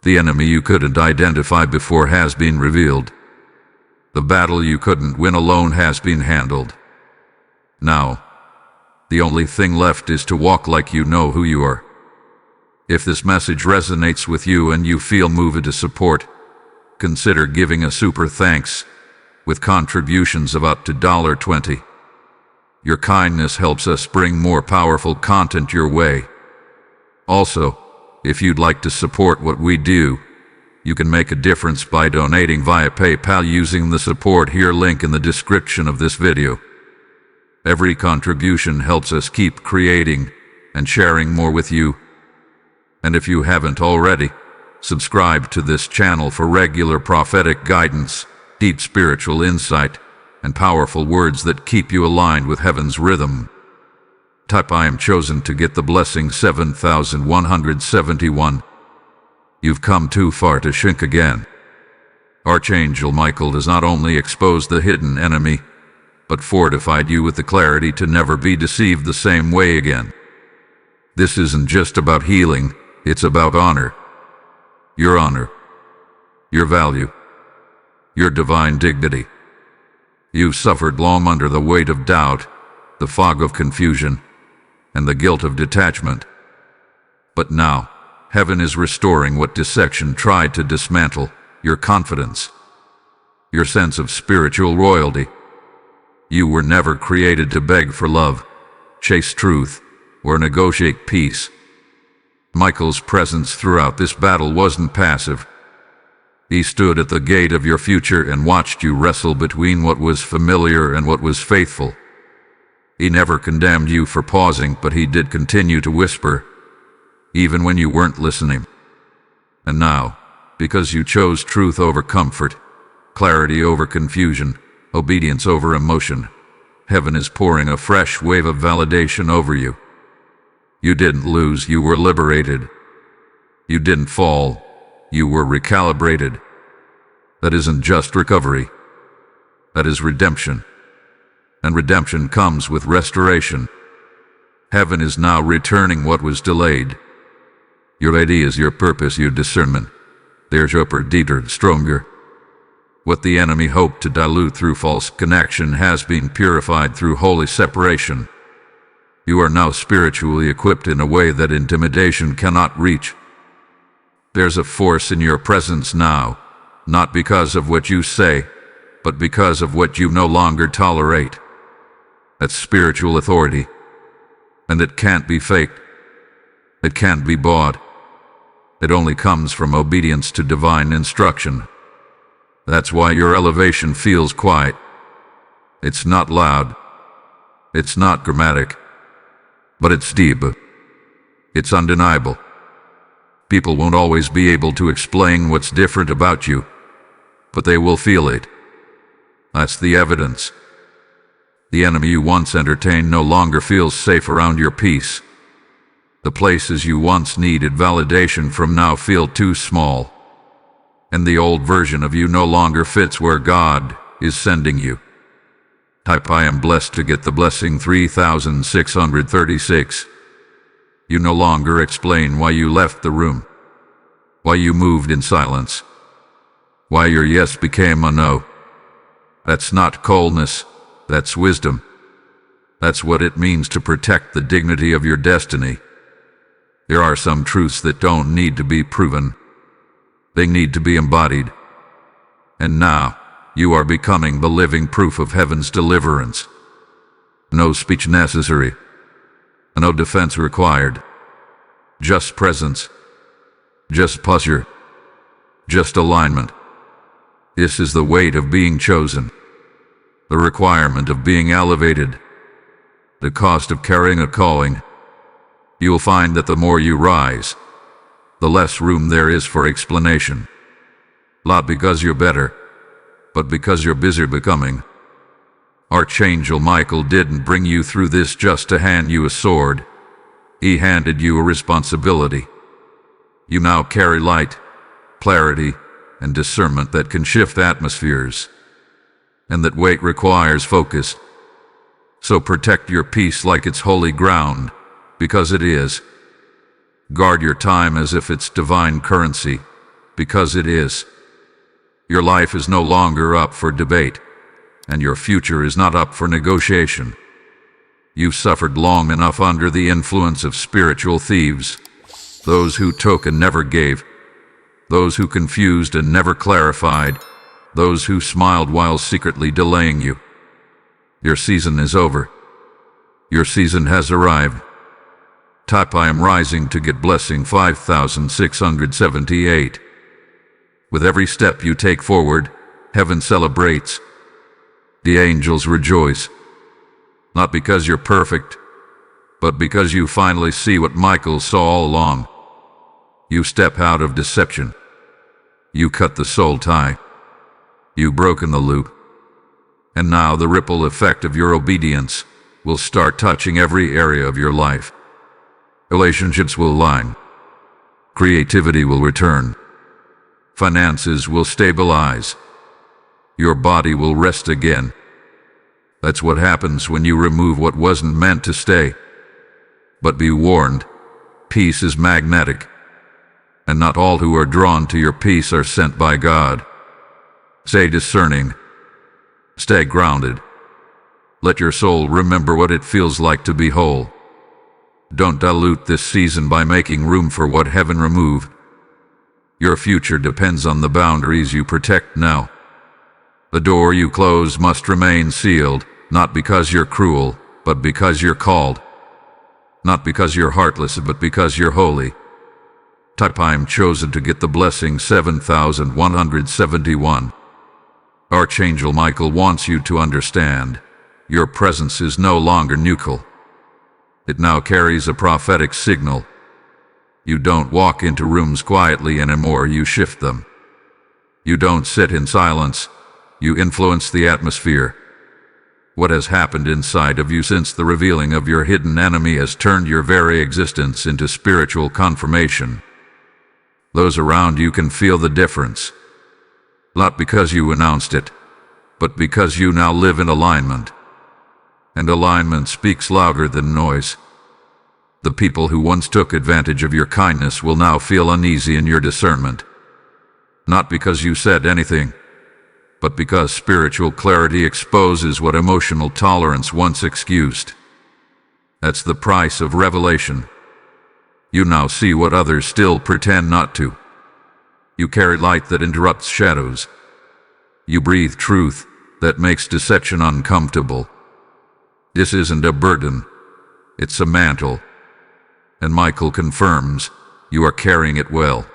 The enemy you couldn't identify before has been revealed. The battle you couldn't win alone has been handled. Now, the only thing left is to walk like you know who you are. If this message resonates with you and you feel moved to support, consider giving a super thanks with contributions of up to $20. Your kindness helps us bring more powerful content your way. Also, if you'd like to support what we do, you can make a difference by donating via PayPal using the support here link in the description of this video. Every contribution helps us keep creating and sharing more with you. And if you haven't already, subscribe to this channel for regular prophetic guidance, deep spiritual insight, and powerful words that keep you aligned with heaven's rhythm. Type I am chosen to get the blessing 7171. You've come too far to shrink again. Archangel Michael has not only exposed the hidden enemy, but fortified you with the clarity to never be deceived the same way again. This isn't just about healing, it's about honor. Your honor. Your value. Your divine dignity. You've suffered long under the weight of doubt, the fog of confusion, and the guilt of detachment. But now, heaven is restoring what dissection tried to dismantle: your confidence, your sense of spiritual royalty. You were never created to beg for love, chase truth, or negotiate peace. Michael's presence throughout this battle wasn't passive. He stood at the gate of your future and watched you wrestle between what was familiar and what was faithful. He never condemned you for pausing, but he did continue to whisper, even when you weren't listening. And now, because you chose truth over comfort, clarity over confusion, obedience over emotion, heaven is pouring a fresh wave of validation over you. You didn't lose, you were liberated. You didn't fall, you were recalibrated. That isn't just recovery. That is redemption. And redemption comes with restoration. Heaven is now returning what was delayed. Your ideas, your purpose, your discernment. There's your deeper, stronger. What the enemy hoped to dilute through false connection has been purified through holy separation. You are now spiritually equipped in a way that intimidation cannot reach. There's a force in your presence now, not because of what you say, but because of what you no longer tolerate. That's spiritual authority. And it can't be faked. It can't be bought. It only comes from obedience to divine instruction. That's why your elevation feels quiet. It's not loud. It's not dramatic. But it's deep. It's undeniable. People won't always be able to explain what's different about you, but they will feel it. That's the evidence. The enemy you once entertained no longer feels safe around your peace. The places you once needed validation from now feel too small. And the old version of you no longer fits where God is sending you. Type I am blessed to get the blessing 3636. You no longer explain why you left the room, why you moved in silence, why your yes became a no. That's not coldness, that's wisdom. That's what it means to protect the dignity of your destiny. There are some truths that don't need to be proven. They need to be embodied. And now, you are becoming the living proof of heaven's deliverance. No speech necessary. No defense required. Just presence. Just posture. Just alignment. This is the weight of being chosen. The requirement of being elevated. The cost of carrying a calling. You'll find that the more you rise, the less room there is for explanation. Not because you're better, but because you're busy becoming. Archangel Michael didn't bring you through this just to hand you a sword. He handed you a responsibility. You now carry light, clarity, and discernment that can shift atmospheres. And that weight requires focus. So protect your peace like it's holy ground, because it is. Guard your time as if it's divine currency, because it is. Your life is no longer up for debate, and your future is not up for negotiation. You've suffered long enough under the influence of spiritual thieves, those who took and never gave, those who confused and never clarified, those who smiled while secretly delaying you. Your season is over. Your season has arrived. Type I am rising to get blessing 5678. With every step you take forward, heaven celebrates. The angels rejoice. Not because you're perfect, but because you finally see what Michael saw all along. You step out of deception. You cut the soul tie. You've broken the loop. And now the ripple effect of your obedience will start touching every area of your life. Relationships will align. Creativity will return. Finances will stabilize. Your body will rest again. That's what happens when you remove what wasn't meant to stay. But be warned, peace is magnetic, and not all who are drawn to your peace are sent by God. Stay discerning. Stay grounded. Let your soul remember what it feels like to be whole. Don't dilute this season by making room for what heaven removed. Your future depends on the boundaries you protect now. The door you close must remain sealed, not because you're cruel, but because you're called. Not because you're heartless, but because you're holy. Type I am chosen to get the blessing 7171. Archangel Michael wants you to understand, your presence is no longer neutral. It now carries a prophetic signal. You don't walk into rooms quietly anymore, you shift them. You don't sit in silence, you influence the atmosphere. What has happened inside of you since the revealing of your hidden enemy has turned your very existence into spiritual confirmation. Those around you can feel the difference. Not because you announced it, but because you now live in alignment. And alignment speaks louder than noise. The people who once took advantage of your kindness will now feel uneasy in your discernment. Not because you said anything, but because spiritual clarity exposes what emotional tolerance once excused. That's the price of revelation. You now see what others still pretend not to. You carry light that interrupts shadows. You breathe truth that makes deception uncomfortable. This isn't a burden, it's a mantle. And Michael confirms you are carrying it well.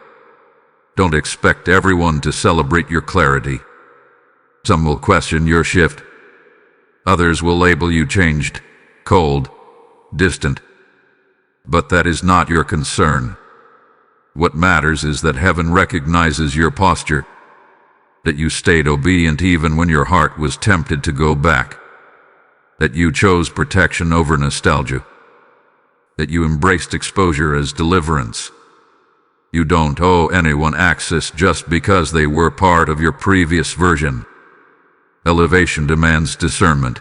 Don't expect everyone to celebrate your clarity. Some will question your shift. Others will label you changed, cold, distant. But that is not your concern. What matters is that heaven recognizes your posture, that you stayed obedient even when your heart was tempted to go back, that you chose protection over nostalgia, that you embraced exposure as deliverance. You don't owe anyone access just because they were part of your previous version. Elevation demands discernment,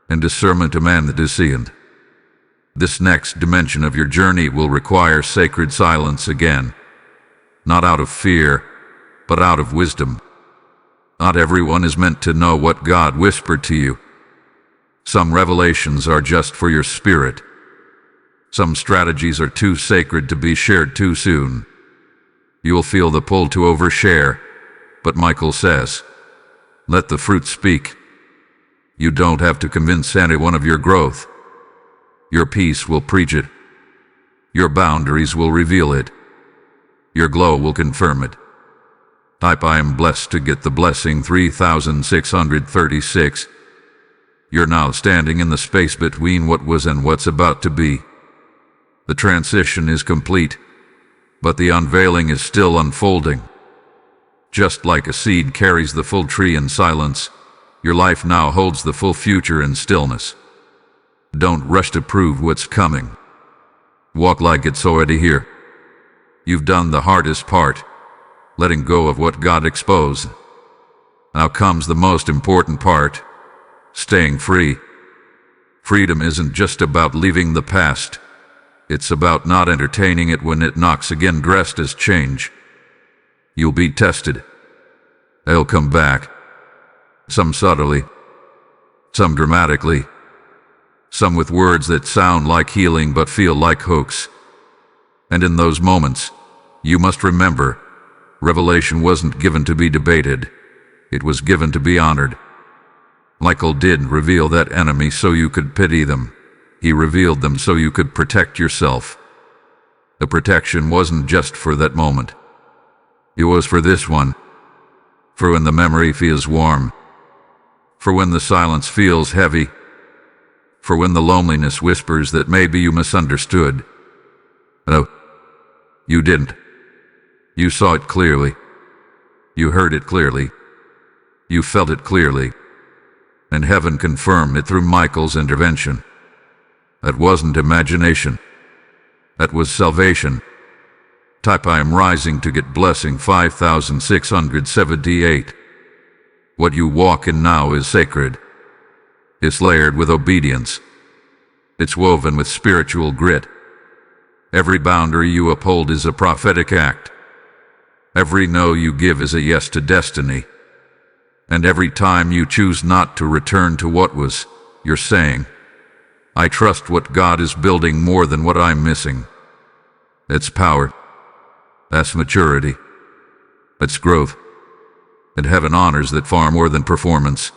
and discernment demands the discerned. This next dimension of your journey will require sacred silence again, not out of fear, but out of wisdom. Not everyone is meant to know what God whispered to you. Some revelations are just for your spirit. Some strategies are too sacred to be shared too soon. You will feel the pull to overshare, but Michael says, let the fruit speak. You don't have to convince anyone of your growth. Your peace will preach it. Your boundaries will reveal it. Your glow will confirm it. Type I am blessed to get the blessing 3636. You're now standing in the space between what was and what's about to be. The transition is complete, but the unveiling is still unfolding. Just like a seed carries the full tree in silence, your life now holds the full future in stillness. Don't rush to prove what's coming. Walk like it's already here. You've done the hardest part. letting go of what God exposed. Now comes the most important part: staying free. Freedom isn't just about leaving the past. It's about not entertaining it when it knocks again, dressed as change. You'll be tested. They'll come back. Some subtly, some dramatically, some with words that sound like healing but feel like hooks. And in those moments, you must remember, revelation wasn't given to be debated. It was given to be honored. Michael didn't reveal that enemy so you could pity them. He revealed them so you could protect yourself. The protection wasn't just for that moment. It was for this one. For when the memory feels warm. For when the silence feels heavy. For when the loneliness whispers that maybe you misunderstood. No, you didn't. You saw it clearly. You heard it clearly. You felt it clearly. And heaven confirmed it through Michael's intervention. That wasn't imagination. That was salvation. Type I am rising to get blessing 5678. What you walk in now is sacred. It's layered with obedience. It's woven with spiritual grit. Every boundary you uphold is a prophetic act. Every no you give is a yes to destiny. And every time you choose not to return to what was, you're saying, I trust what God is building more than what I'm missing. It's power. That's maturity. That's growth. And heaven honors that far more than performance,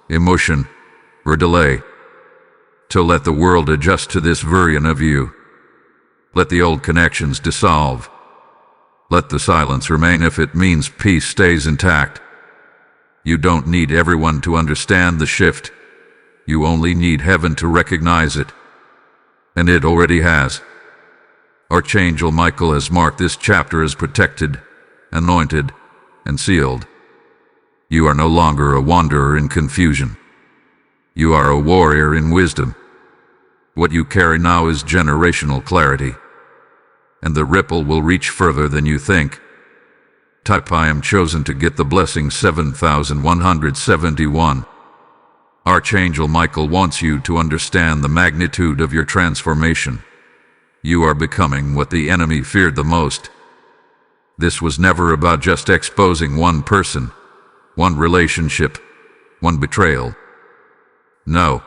emotion, or delay. To let the world adjust to this version of you. Let the old connections dissolve. Let the silence remain if it means peace stays intact. You don't need everyone to understand the shift. You only need heaven to recognize it. And it already has. Archangel Michael has marked this chapter as protected, anointed, and sealed. You are no longer a wanderer in confusion. You are a warrior in wisdom. What you carry now is generational clarity. And the ripple will reach further than you think. Type I am chosen to get the blessing 7171. Archangel Michael wants you to understand the magnitude of your transformation. You are becoming what the enemy feared the most. This was never about just exposing one person, one relationship, one betrayal. No,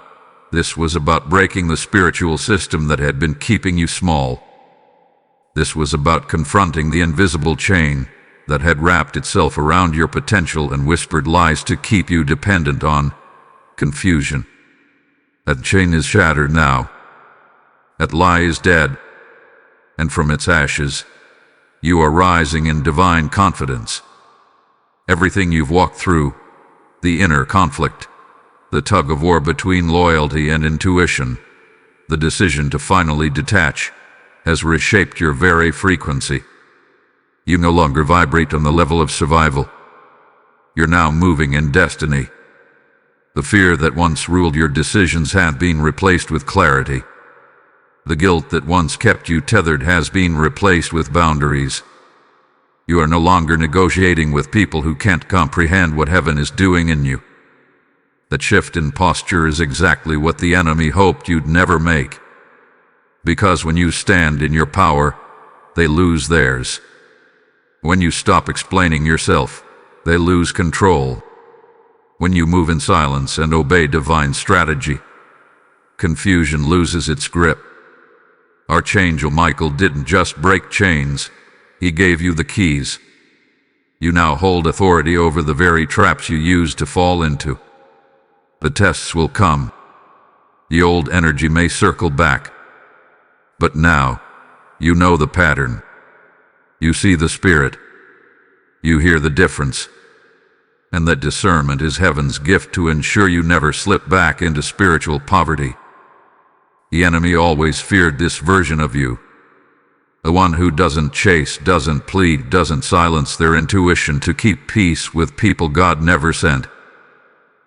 this was about breaking the spiritual system that had been keeping you small. This was about confronting the invisible chain that had wrapped itself around your potential and whispered lies to keep you dependent on confusion. That chain is shattered now. That lie is dead. And from its ashes, you are rising in divine confidence. Everything you've walked through, the inner conflict, the tug of war between loyalty and intuition, the decision to finally detach, has reshaped your very frequency. You no longer vibrate on the level of survival. You're now moving in destiny. The fear that once ruled your decisions has been replaced with clarity. The guilt that once kept you tethered has been replaced with boundaries. You are no longer negotiating with people who can't comprehend what heaven is doing in you. That shift in posture is exactly what the enemy hoped you'd never make. Because when you stand in your power, they lose theirs. When you stop explaining yourself, they lose control. When you move in silence and obey divine strategy, confusion loses its grip. Archangel Michael didn't just break chains, he gave you the keys. You now hold authority over the very traps you used to fall into. The tests will come. The old energy may circle back. But now, you know the pattern. You see the spirit. You hear the difference. And that discernment is heaven's gift to ensure you never slip back into spiritual poverty. The enemy always feared this version of you. The one who doesn't chase, doesn't plead, doesn't silence their intuition to keep peace with people God never sent.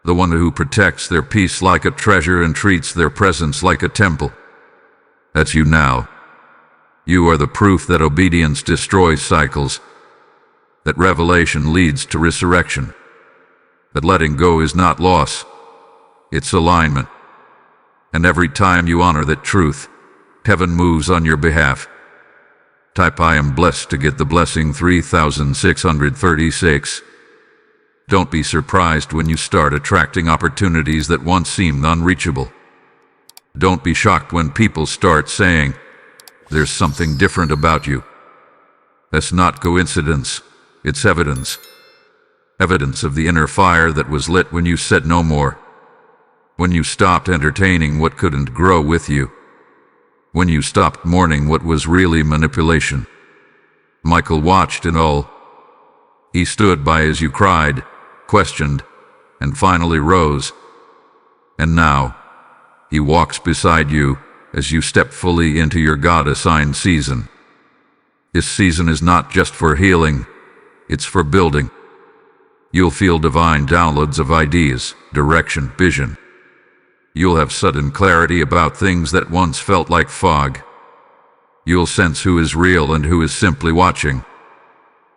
The one who protects their peace like a treasure and treats their presence like a temple. That's you now. You are the proof that obedience destroys cycles. that revelation leads to resurrection, that letting go is not loss, it's alignment. And every time you honor that truth, heaven moves on your behalf. Type I am blessed to get the blessing 3636. Don't be surprised when you start attracting opportunities that once seemed unreachable. Don't be shocked when people start saying, "There's something different about you." That's not coincidence, it's evidence. Evidence of the inner fire that was lit when you said no more. When you stopped entertaining what couldn't grow with you. When you stopped mourning what was really manipulation. Michael watched it all. He stood by as you cried, questioned, and finally rose. And now, he walks beside you as you step fully into your God-assigned season. This season is not just for healing, it's for building. You'll feel divine downloads of ideas, direction, vision. You'll have sudden clarity about things that once felt like fog. You'll sense who is real and who is simply watching.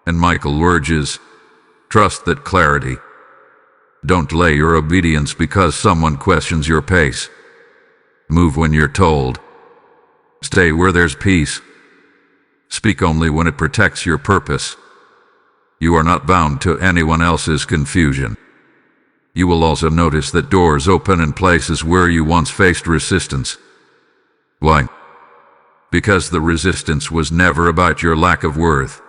And Michael urges, trust that clarity. Don't delay your obedience because someone questions your pace. Move when you're told. Stay where there's peace. Speak only when it protects your purpose. You are not bound to anyone else's confusion. You will also notice that doors open in places where you once faced resistance. Why? Because the resistance was never about your lack of worth.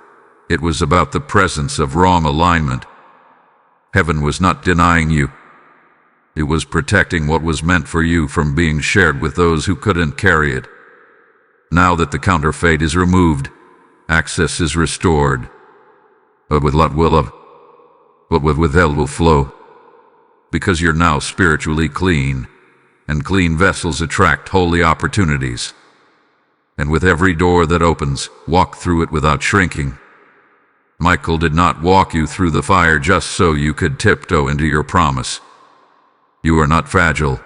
It was about the presence of wrong alignment. Heaven was not denying you. It was protecting what was meant for you from being shared with those who couldn't carry it. Now that the counterfeit is removed, access is restored. But with what will of, what with hell will flow. Because you're now spiritually clean, and clean vessels attract holy opportunities. And with every door that opens, walk through it without shrinking. Michael did not walk you through the fire just so you could tiptoe into your promise. You are not fragile.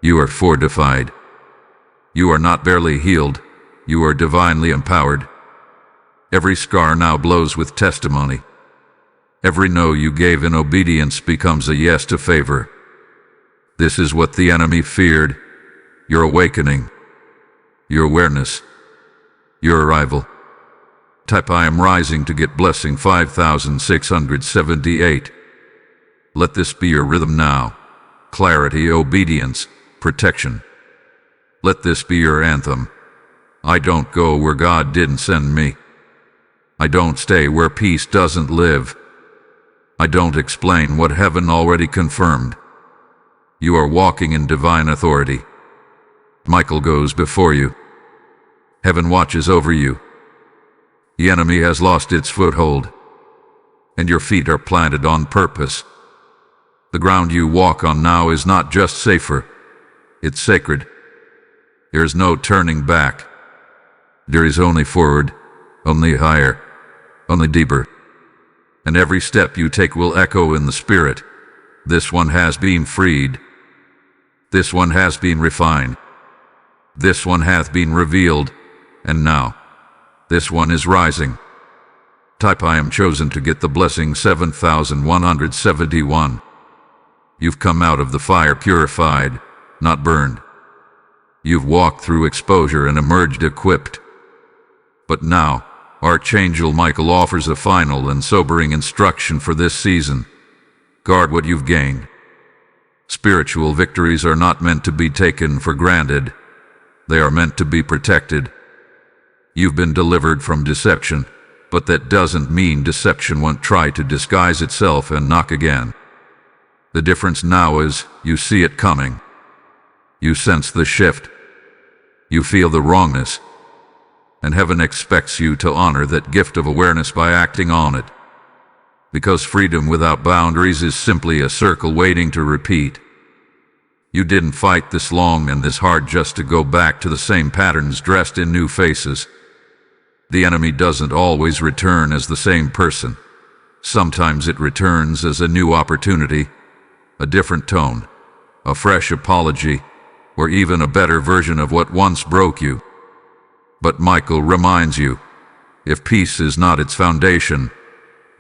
You are fortified. You are not barely healed. You are divinely empowered. Every scar now glows with testimony. Every no you gave in obedience becomes a yes to favor. This is what the enemy feared. Your awakening. Your awareness. Your arrival. Type I am rising to get blessing 5678. Let this be your rhythm now. Clarity, obedience, protection. Let this be your anthem. I don't go where God didn't send me. I don't stay where peace doesn't live. I don't explain what heaven already confirmed. You are walking in divine authority. Michael goes before you. Heaven watches over you. The enemy has lost its foothold, and your feet are planted on purpose. The ground you walk on now is not just safer, it's sacred. There is no turning back. There is only forward, only higher, only deeper. And every step you take will echo in the spirit. This one has been freed. This one has been refined. This one hath been revealed. And now, this one is rising. Type I am chosen to get the blessing 7171. You've come out of the fire purified, not burned. You've walked through exposure and emerged equipped. But now, Archangel Michael offers a final and sobering instruction for this season. Guard what you've gained. Spiritual victories are not meant to be taken for granted. They are meant to be protected. You've been delivered from deception, but that doesn't mean deception won't try to disguise itself and knock again. The difference now is you see it coming. You sense the shift. You feel the wrongness. And heaven expects you to honor that gift of awareness by acting on it. Because freedom without boundaries is simply a circle waiting to repeat. You didn't fight this long and this hard just to go back to the same patterns dressed in new faces. The enemy doesn't always return as the same person. Sometimes it returns as a new opportunity, a different tone, a fresh apology, or even a better version of what once broke you. But Michael reminds you, if peace is not its foundation,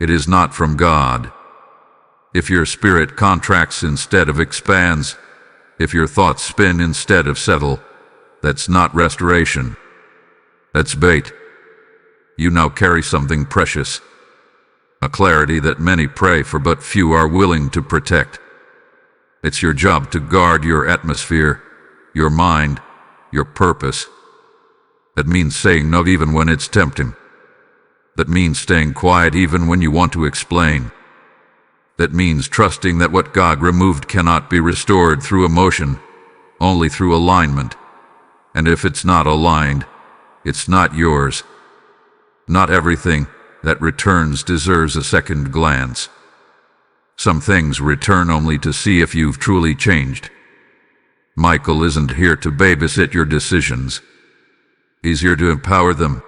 it is not from God. If your spirit contracts instead of expands, if your thoughts spin instead of settle, that's not restoration. That's bait. You now carry something precious, a clarity that many pray for but few are willing to protect. It's your job to guard your atmosphere, your mind, your purpose. That means saying no even when it's tempting. That means staying quiet even when you want to explain. That means trusting that what God removed cannot be restored through emotion, only through alignment. And if it's not aligned, it's not yours. Not everything that returns deserves a second glance. Some things return only to see if you've truly changed. Michael isn't here to babysit your decisions. He's here to empower them.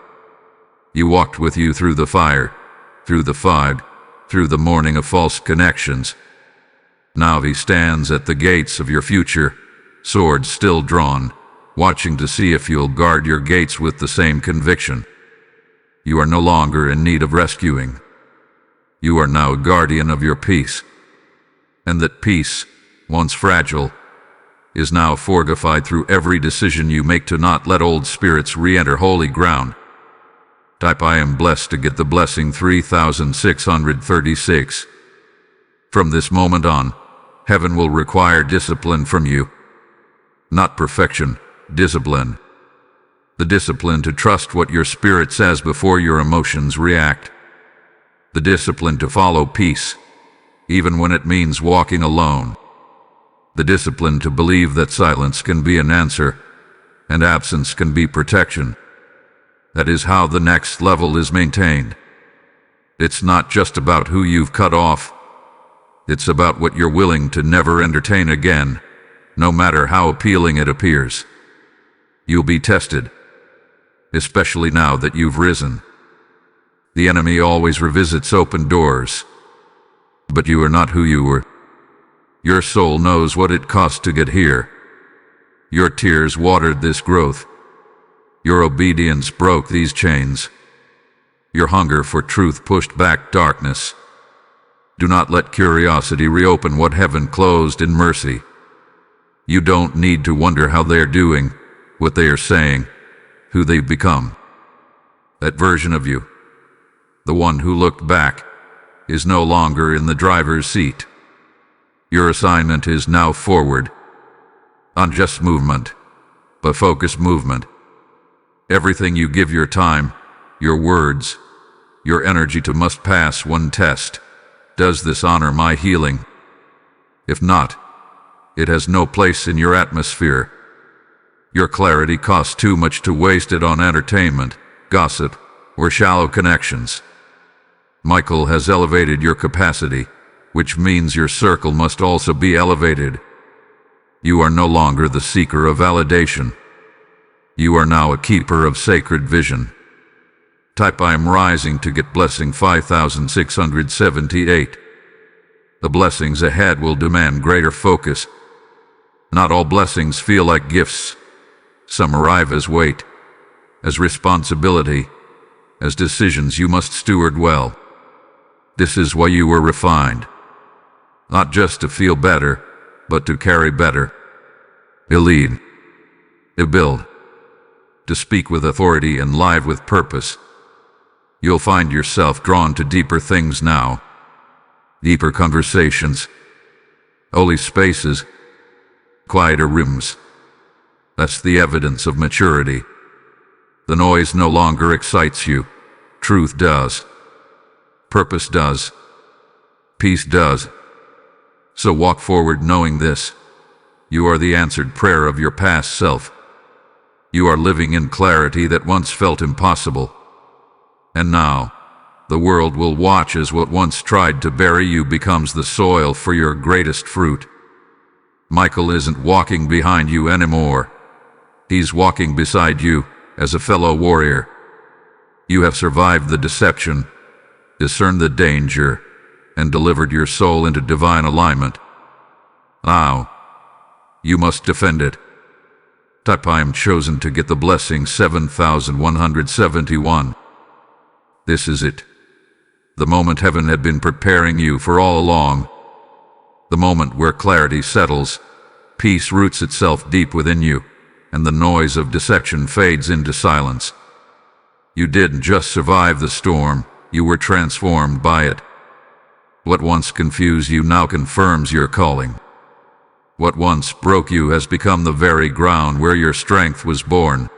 He walked with you through the fire, through the fog, through the morning of false connections. Now he stands at the gates of your future, sword still drawn, watching to see if you'll guard your gates with the same conviction. You are no longer in need of rescuing. You are now a guardian of your peace. And that peace, once fragile, is now fortified through every decision you make to not let old spirits re-enter holy ground. Type I am blessed to get the blessing 3636. From this moment on, heaven will require discipline from you. Not perfection, discipline. The discipline to trust what your spirit says before your emotions react. The discipline to follow peace, even when it means walking alone. The discipline to believe that silence can be an answer, and absence can be protection. That is how the next level is maintained. It's not just about who you've cut off. It's about what you're willing to never entertain again, no matter how appealing it appears. You'll be tested, especially now that you've risen. The enemy always revisits open doors, but you are not who you were. Your soul knows what it cost to get here. Your tears watered this growth. Your obedience broke these chains. Your hunger for truth pushed back darkness. Do not let curiosity reopen what heaven closed in mercy. You don't need to wonder how they're doing, what they are saying, who they've become. That version of you, the one who looked back, is no longer in the driver's seat. Your assignment is now forward. Not just movement, but focused movement. Everything you give your time, your words, your energy to must pass one test. Does this honor my healing? If not, it has no place in your atmosphere. Your clarity costs too much to waste it on entertainment, gossip, or shallow connections. Michael has elevated your capacity, which means your circle must also be elevated. You are no longer the seeker of validation. You are now a keeper of sacred vision. Type I am rising to get blessing 5678. The blessings ahead will demand greater focus. Not all blessings feel like gifts. Some arrive as weight, as responsibility, as decisions you must steward well. This is why you were refined. Not just to feel better, but to carry better. To lead. To build. To speak with authority and live with purpose. You'll find yourself drawn to deeper things now. Deeper conversations. Holy spaces. Quieter rooms. That's the evidence of maturity. The noise no longer excites you. Truth does. Purpose does. Peace does. So walk forward knowing this. You are the answered prayer of your past self. You are living in clarity that once felt impossible. And now, the world will watch as what once tried to bury you becomes the soil for your greatest fruit. Michael isn't walking behind you anymore. He's walking beside you as a fellow warrior. You have survived the deception, discerned the danger, and delivered your soul into divine alignment. Now, you must defend it. Type I am chosen to get the blessing 7171. This is it. The moment heaven had been preparing you for all along. The moment where clarity settles, peace roots itself deep within you, and the noise of deception fades into silence. You didn't just survive the storm, you were transformed by it. What once confused you now confirms your calling. What once broke you has become the very ground where your strength was born.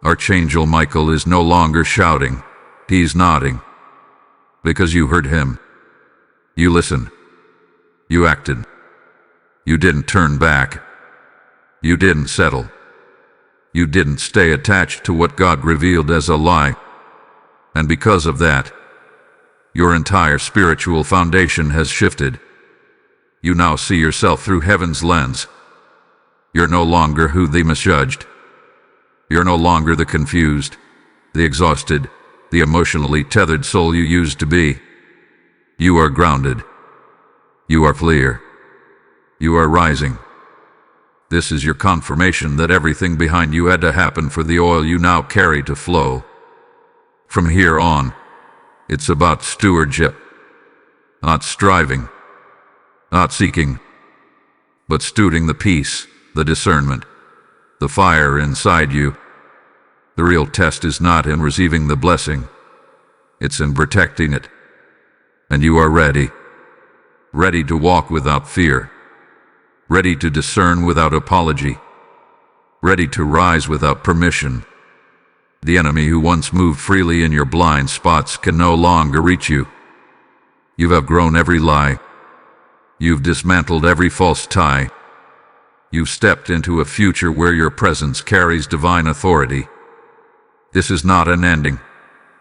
Archangel Michael is no longer shouting, he's nodding. Because you heard him. You listened. You acted. You didn't turn back. You didn't settle. You didn't stay attached to what God revealed as a lie. And because of that, your entire spiritual foundation has shifted. You now see yourself through heaven's lens. You're no longer who they misjudged. You're no longer the confused, the exhausted, the emotionally tethered soul you used to be. You are grounded. You are clear. You are rising. This is your confirmation that everything behind you had to happen for the oil you now carry to flow. From here on, it's about stewardship. Not striving, not seeking, but stewarding the peace, the discernment, the fire inside you. The real test is not in receiving the blessing, it's in protecting it. And you are ready. Ready to walk without fear. Ready to discern without apology. Ready to rise without permission. The enemy who once moved freely in your blind spots can no longer reach you. You've outgrown every lie. You've dismantled every false tie. You've stepped into a future where your presence carries divine authority. This is not an ending.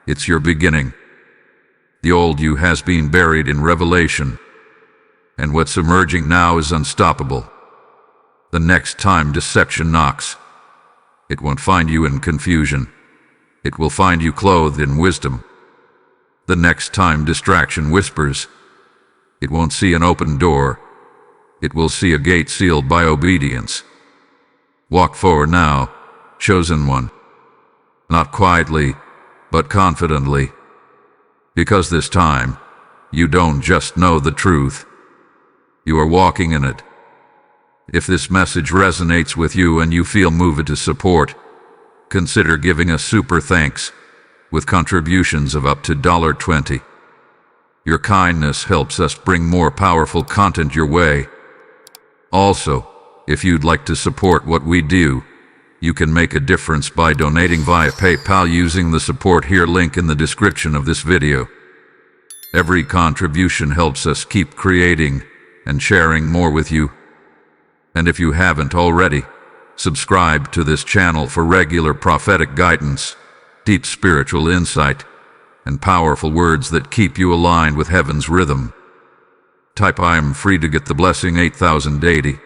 It's your beginning. The old you has been buried in revelation, and what's emerging now is unstoppable. The next time deception knocks, it won't find you in confusion. It will find you clothed in wisdom. The next time distraction whispers, it won't see an open door. It will see a gate sealed by obedience. Walk forward now, chosen one. Not quietly, but confidently. Because this time, you don't just know the truth. You are walking in it. If this message resonates with you and you feel moved to support, consider giving a super thanks with contributions of up to $20. Your kindness helps us bring more powerful content your way. Also, if you'd like to support what we do, you can make a difference by donating via PayPal using the support here link in the description of this video. Every contribution helps us keep creating and sharing more with you. And if you haven't already, subscribe to this channel for regular prophetic guidance, deep spiritual insight, and powerful words that keep you aligned with heaven's rhythm. Type "I am free" to get the blessing 8080.